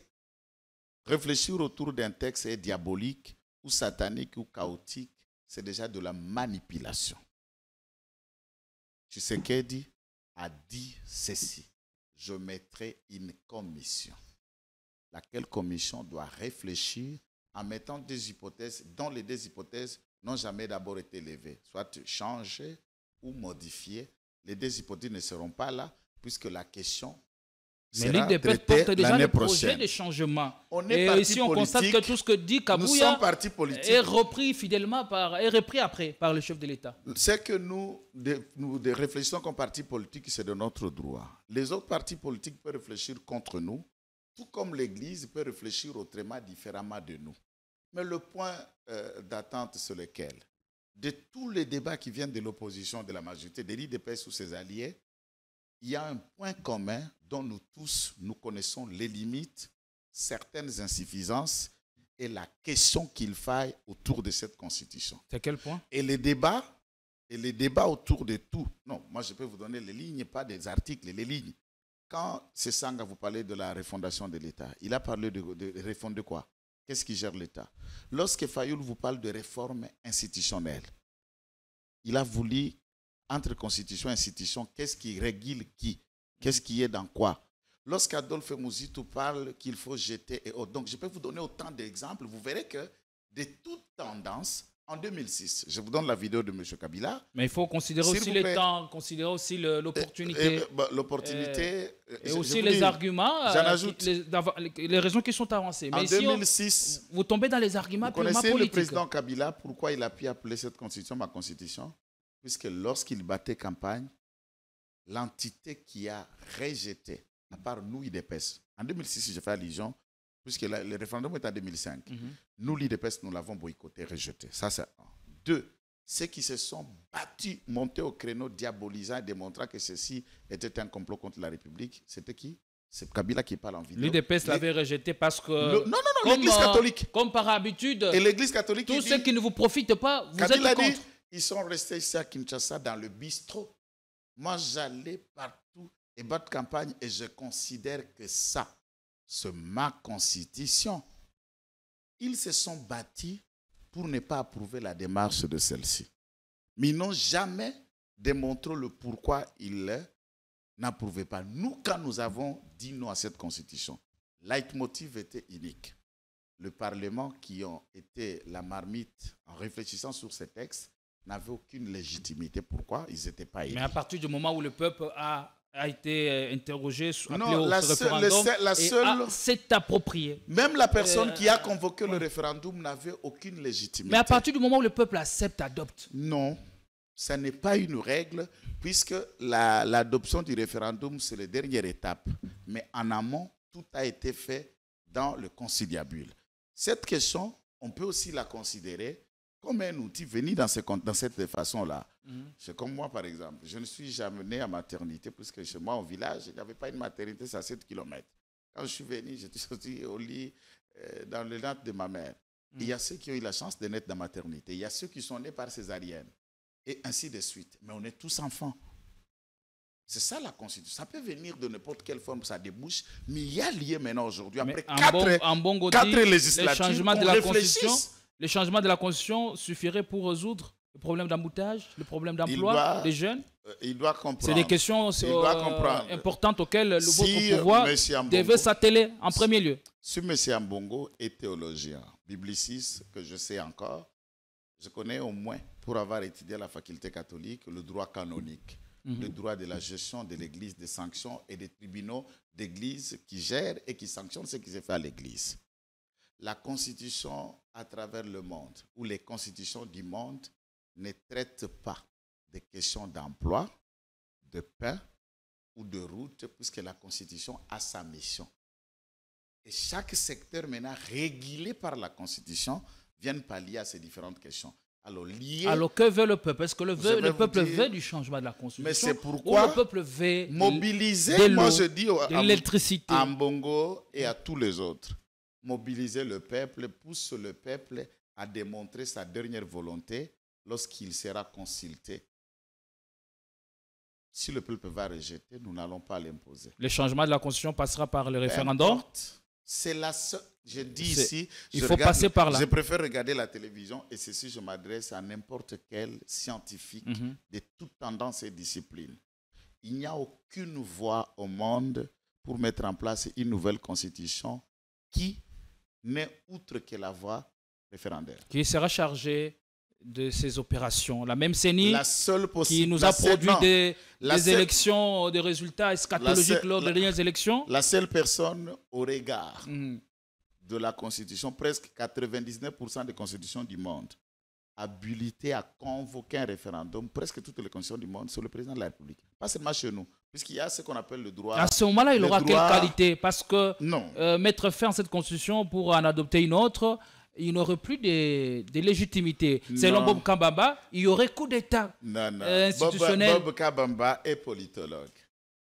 réfléchir autour d'un texte est diabolique ou satanique ou chaotique, c'est déjà de la manipulation. Tshisekedi a dit ceci: je mettrai une commission. Laquelle commission doit réfléchir en mettant des hypothèses dont les deux hypothèses n'ont jamais d'abord été levées, soit changées ou modifiées. Les deux hypothèses ne seront pas là puisque la question sera traitée porte déjà l'année le projet prochaine. de changement. On est et parti ici, on politique. constate que tout ce que dit Kabouya est repris fidèlement est repris après par le chef de l'État. C'est que nous réfléchissons comme parti politique, c'est de notre droit. Les autres partis politiques peuvent réfléchir contre nous, tout comme l'Église peut réfléchir autrement, différemment de nous. Mais le point d'attente, c'est lequel? De tous les débats qui viennent de l'opposition, de la majorité, de l'IDPS ou ses alliés, il y a un point commun dont nous tous, nous connaissons les limites, certaines insuffisances et la question qu'il faille autour de cette constitution. C'est quel point? Et les débats autour de tout. Non, moi je peux vous donner les lignes, pas des articles, les lignes. Quand Sesanga vous parlait de la refondation de l'État, il a parlé de refonder quoi? Qu'est-ce qui gère l'État? Lorsque Fayoul vous parle de réforme institutionnelle, il a voulu, entre constitution et institution, qu'est-ce qui régule qui? Qu'est-ce qui est dans quoi? Lorsqu'Adolphe Mouzitou parle qu'il faut jeter et autres. Donc, je peux vous donner autant d'exemples. Vous verrez que de toute tendance, en 2006, je vous donne la vidéo de M. Kabila. Mais il faut considérer aussi le temps, considérer aussi l'opportunité. L'opportunité. Et aussi les arguments. J'en ajoute. Les raisons qui sont avancées. Mais en 2006, vous tombez dans les arguments purement politiques. Vous connaissez le président Kabila, pourquoi il a pu appeler cette constitution ma constitution? Puisque lorsqu'il battait campagne, l'entité qui a rejeté, à part nous, IDPS, en 2006, j'ai fait allusion, puisque le référendum est en 2005. Nous, l'IDPS, nous l'avons boycotté, rejeté. Ça, c'est un. Deux, ceux qui se sont battus, montés au créneau, diabolisant et démontrant que ceci était un complot contre la République, c'était qui? C'est Kabila qui parle en vidéo. L'UDPS l'avait rejeté parce que... Non, l'Église catholique. Comme par habitude, et l'Église catholique, tous ceux qui ne vous profitent pas, vous Kabila êtes contre. dit, ils sont restés ici à Kinshasa dans le bistrot. Moi, j'allais partout et battre campagne et je considère que ça, c'est ma constitution. Ils se sont bâtis pour ne pas approuver la démarche de celle-ci. Mais ils n'ont jamais démontré le pourquoi ils n'approuvaient pas. Nous, quand nous avons dit non à cette constitution, le leitmotiv était unique. Le Parlement, qui ont été la marmite en réfléchissant sur ces textes, n'avait aucune légitimité. Pourquoi? Ils n'étaient pas élus. Mais à partir du moment où le peuple a été interrogé, non, la seule, s'est approprié. Même la personne qui a convoqué le référendum n'avait aucune légitimité. Mais à partir du moment où le peuple accepte, adopte. Non, ça n'est pas une règle, puisque l'adoption du référendum, c'est la dernière étape. Mais en amont, tout a été fait dans le conciliabule. Cette question, on peut aussi la considérer comme un outil venu dans cette façon-là. C'est comme moi, par exemple. Je ne suis jamais né à maternité, puisque chez moi, au village, il n'y avait pas une maternité, c'est à 7 km. Quand je suis venu, j'étais sorti au lit dans le ventre de ma mère. Il y a ceux qui ont eu la chance de naître dans la maternité. Il y a ceux qui sont nés par césarienne. Et ainsi de suite. Mais on est tous enfants. C'est ça la Constitution. Ça peut venir de n'importe quelle forme, ça débouche. Mais il y a lieu maintenant aujourd'hui, après quatre législatures, les changements de la Constitution suffiraient pour résoudre le problème d'embouteillage, le problème d'emploi des jeunes. Il doit comprendre. C'est des questions importantes auxquelles votre pouvoir devait s'atteler en premier lieu. Si M. Ambongo est théologien, bibliciste, que je sais encore, je connais au moins, pour avoir étudié à la faculté catholique, le droit canonique, le droit de la gestion de l'Église, des sanctions et des tribunaux d'Église qui gèrent et qui sanctionnent ce qui se fait à l'Église. La Constitution à travers le monde, ou les constitutions du monde, ne traitent pas des questions d'emploi, de pain ou de route, puisque la Constitution a sa mission. Et chaque secteur maintenant régulé par la Constitution vient pallier à ces différentes questions. Alors que veut le peuple? Est-ce que le peuple veut du changement de la Constitution? Mais c'est pourquoi le peuple veut mobiliser, moi je dis de l'électricité, à Ambongo et à tous les autres, mobiliser le peuple, pousse le peuple à démontrer sa dernière volonté lorsqu'il sera consulté. Si le peuple va rejeter, nous n'allons pas l'imposer. Le changement de la Constitution passera par le référendum? C'est la seule. Je dis ici, il faut passer par là. Je préfère regarder la télévision et ceci, je m'adresse à n'importe quel scientifique de toute tendance et discipline. Il n'y a aucune voie au monde pour mettre en place une nouvelle constitution qui n'est outre que la voie référendaire. Qui sera chargée de ces opérations. La même CENI qui nous a produit des élections, des résultats eschatologiques lors des dernières élections. La seule personne au regard de la Constitution, presque 99% des constitutions du monde, habilité à convoquer un référendum, presque toutes les constitutions du monde, c'est le président de la République. Pas seulement chez nous, puisqu'il y a ce qu'on appelle le droit. À ce moment-là, il aura quelle qualité? Parce que mettre fin à cette constitution pour en adopter une autre, il n'aurait plus de légitimité. Selon Bob Kabamba, il y aurait coup d'État institutionnel. Bob Kabamba est politologue.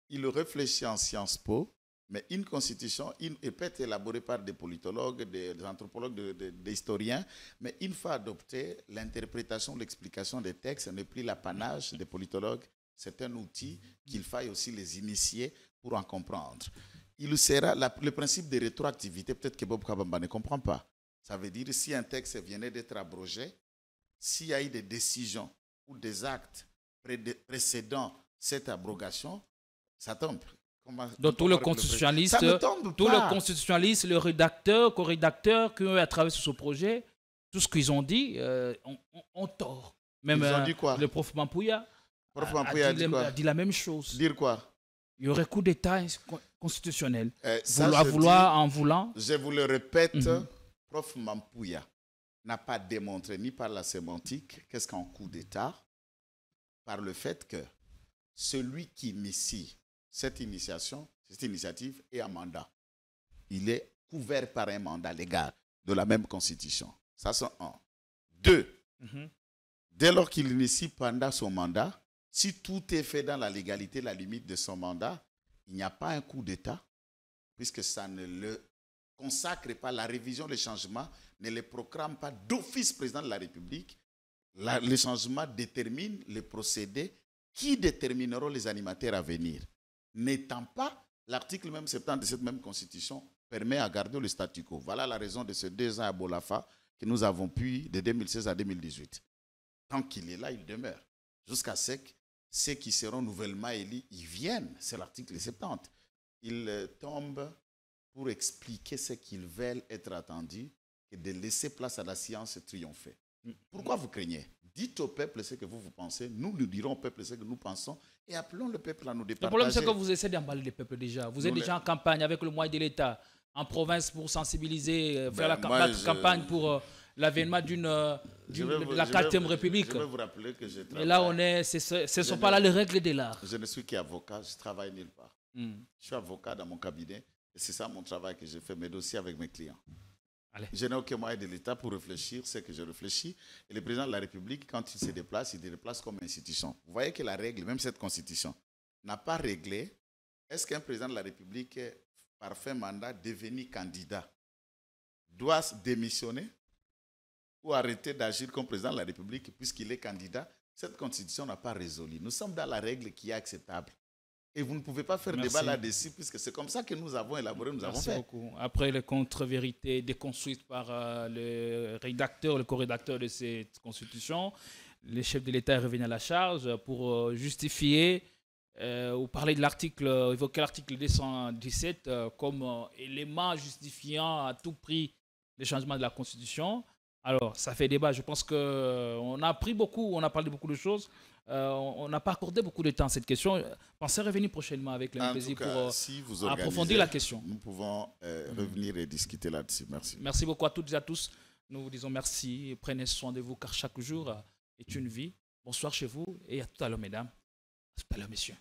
Il réfléchit en Sciences Po, mais une constitution peut être élaborée par des politologues, des anthropologues, des historiens, mais une fois adoptée, l'interprétation, l'explication des textes n'est plus l'apanage des politologues. C'est un outil qu'il faille aussi les initier pour en comprendre. Il sera le principe de rétroactivité, peut-être que Bob Kabamba ne comprend pas. Ça veut dire si un texte venait d'être abrogé, s'il y a eu des décisions ou des actes précédant cette abrogation, ça tombe. Donc tout le constitutionnaliste, le rédacteur, co-rédacteur qui a travaillé sur ce projet, tout ce qu'ils ont dit, ont tort. Même ils ont dit quoi? Le prof Mampouya a dit la même chose. Dire quoi? Il y aurait coup d'État constitutionnel. Je vous le répète, prof Mampouya n'a pas démontré ni par la sémantique qu'est-ce qu'un coup d'État, par le fait que celui qui initie cette initiative est un mandat. Il est couvert par un mandat légal de la même constitution. Ça, c'est un. Deux, dès lors qu'il initie pendant son mandat, si tout est fait dans la légalité, la limite de son mandat, il n'y a pas un coup d'État puisque ça ne le consacre pas, la révision, le changement ne les proclame pas d'office président de la République. Les changements déterminent les procédés qui détermineront les animateurs à venir. N'étant pas, l'article même 70 de cette même constitution permet à garder le statu quo. Voilà la raison de ces 2 ans à Bolafa que nous avons pu de 2016 à 2018. Tant qu'il est là, il demeure. Jusqu'à ce que ceux qui seront nouvellement élus, ils viennent. C'est l'article 70. Ils tombent pour expliquer ce qu'ils veulent être attendus et de laisser place à la science triompher. Pourquoi vous craignez? Dites au peuple ce que vous pensez, nous dirons au peuple ce que nous pensons et appelons le peuple à nous départager. Le problème, c'est que vous essayez d'emballer le peuple déjà. Vous êtes déjà en campagne avec le moyen de l'État, en province pour sensibiliser, faire la campagne pour l'avènement de la 4e République. Je vais vous rappeler que je travaille. Et là, ce ne sont pas là les règles de l'art. Je ne suis qu'avocat, je travaille nulle part. Je suis avocat dans mon cabinet et c'est ça mon travail que je fais, mes dossiers avec mes clients. Allez. Je n'ai aucun moyen de l'État pour réfléchir ce que je réfléchis. Et le président de la République, quand il se déplace, il se déplace comme institution. Vous voyez que la règle, même cette constitution, n'a pas réglé. Est-ce qu'un président de la République, par fin mandat, devenu candidat, doit démissionner ou arrêter d'agir comme président de la République puisqu'il est candidat? Cette constitution n'a pas résolu. Nous sommes dans la règle qui est acceptable. Et vous ne pouvez pas faire débat là-dessus, puisque c'est comme ça que nous avons élaboré, nous avons fait. Beaucoup. Après les contre-vérités déconstruites par le rédacteur, le co-rédacteur de cette constitution, le chef de l'État est revenu à la charge pour justifier ou parler de l'article, évoquer l'article 217 comme élément justifiant à tout prix le changement de la constitution. Alors, ça fait débat. Je pense qu'on a appris beaucoup, on a parlé de beaucoup de choses. On n'a pas accordé beaucoup de temps à cette question. Pensez revenir prochainement avec le plaisir pour si vous approfondir la question. Nous pouvons revenir et discuter là-dessus. Merci. Merci beaucoup à toutes et à tous. Nous vous disons merci. Prenez soin de vous car chaque jour est une vie. Bonsoir chez vous et à tout à l'heure, mesdames. À tout à l'heure, messieurs.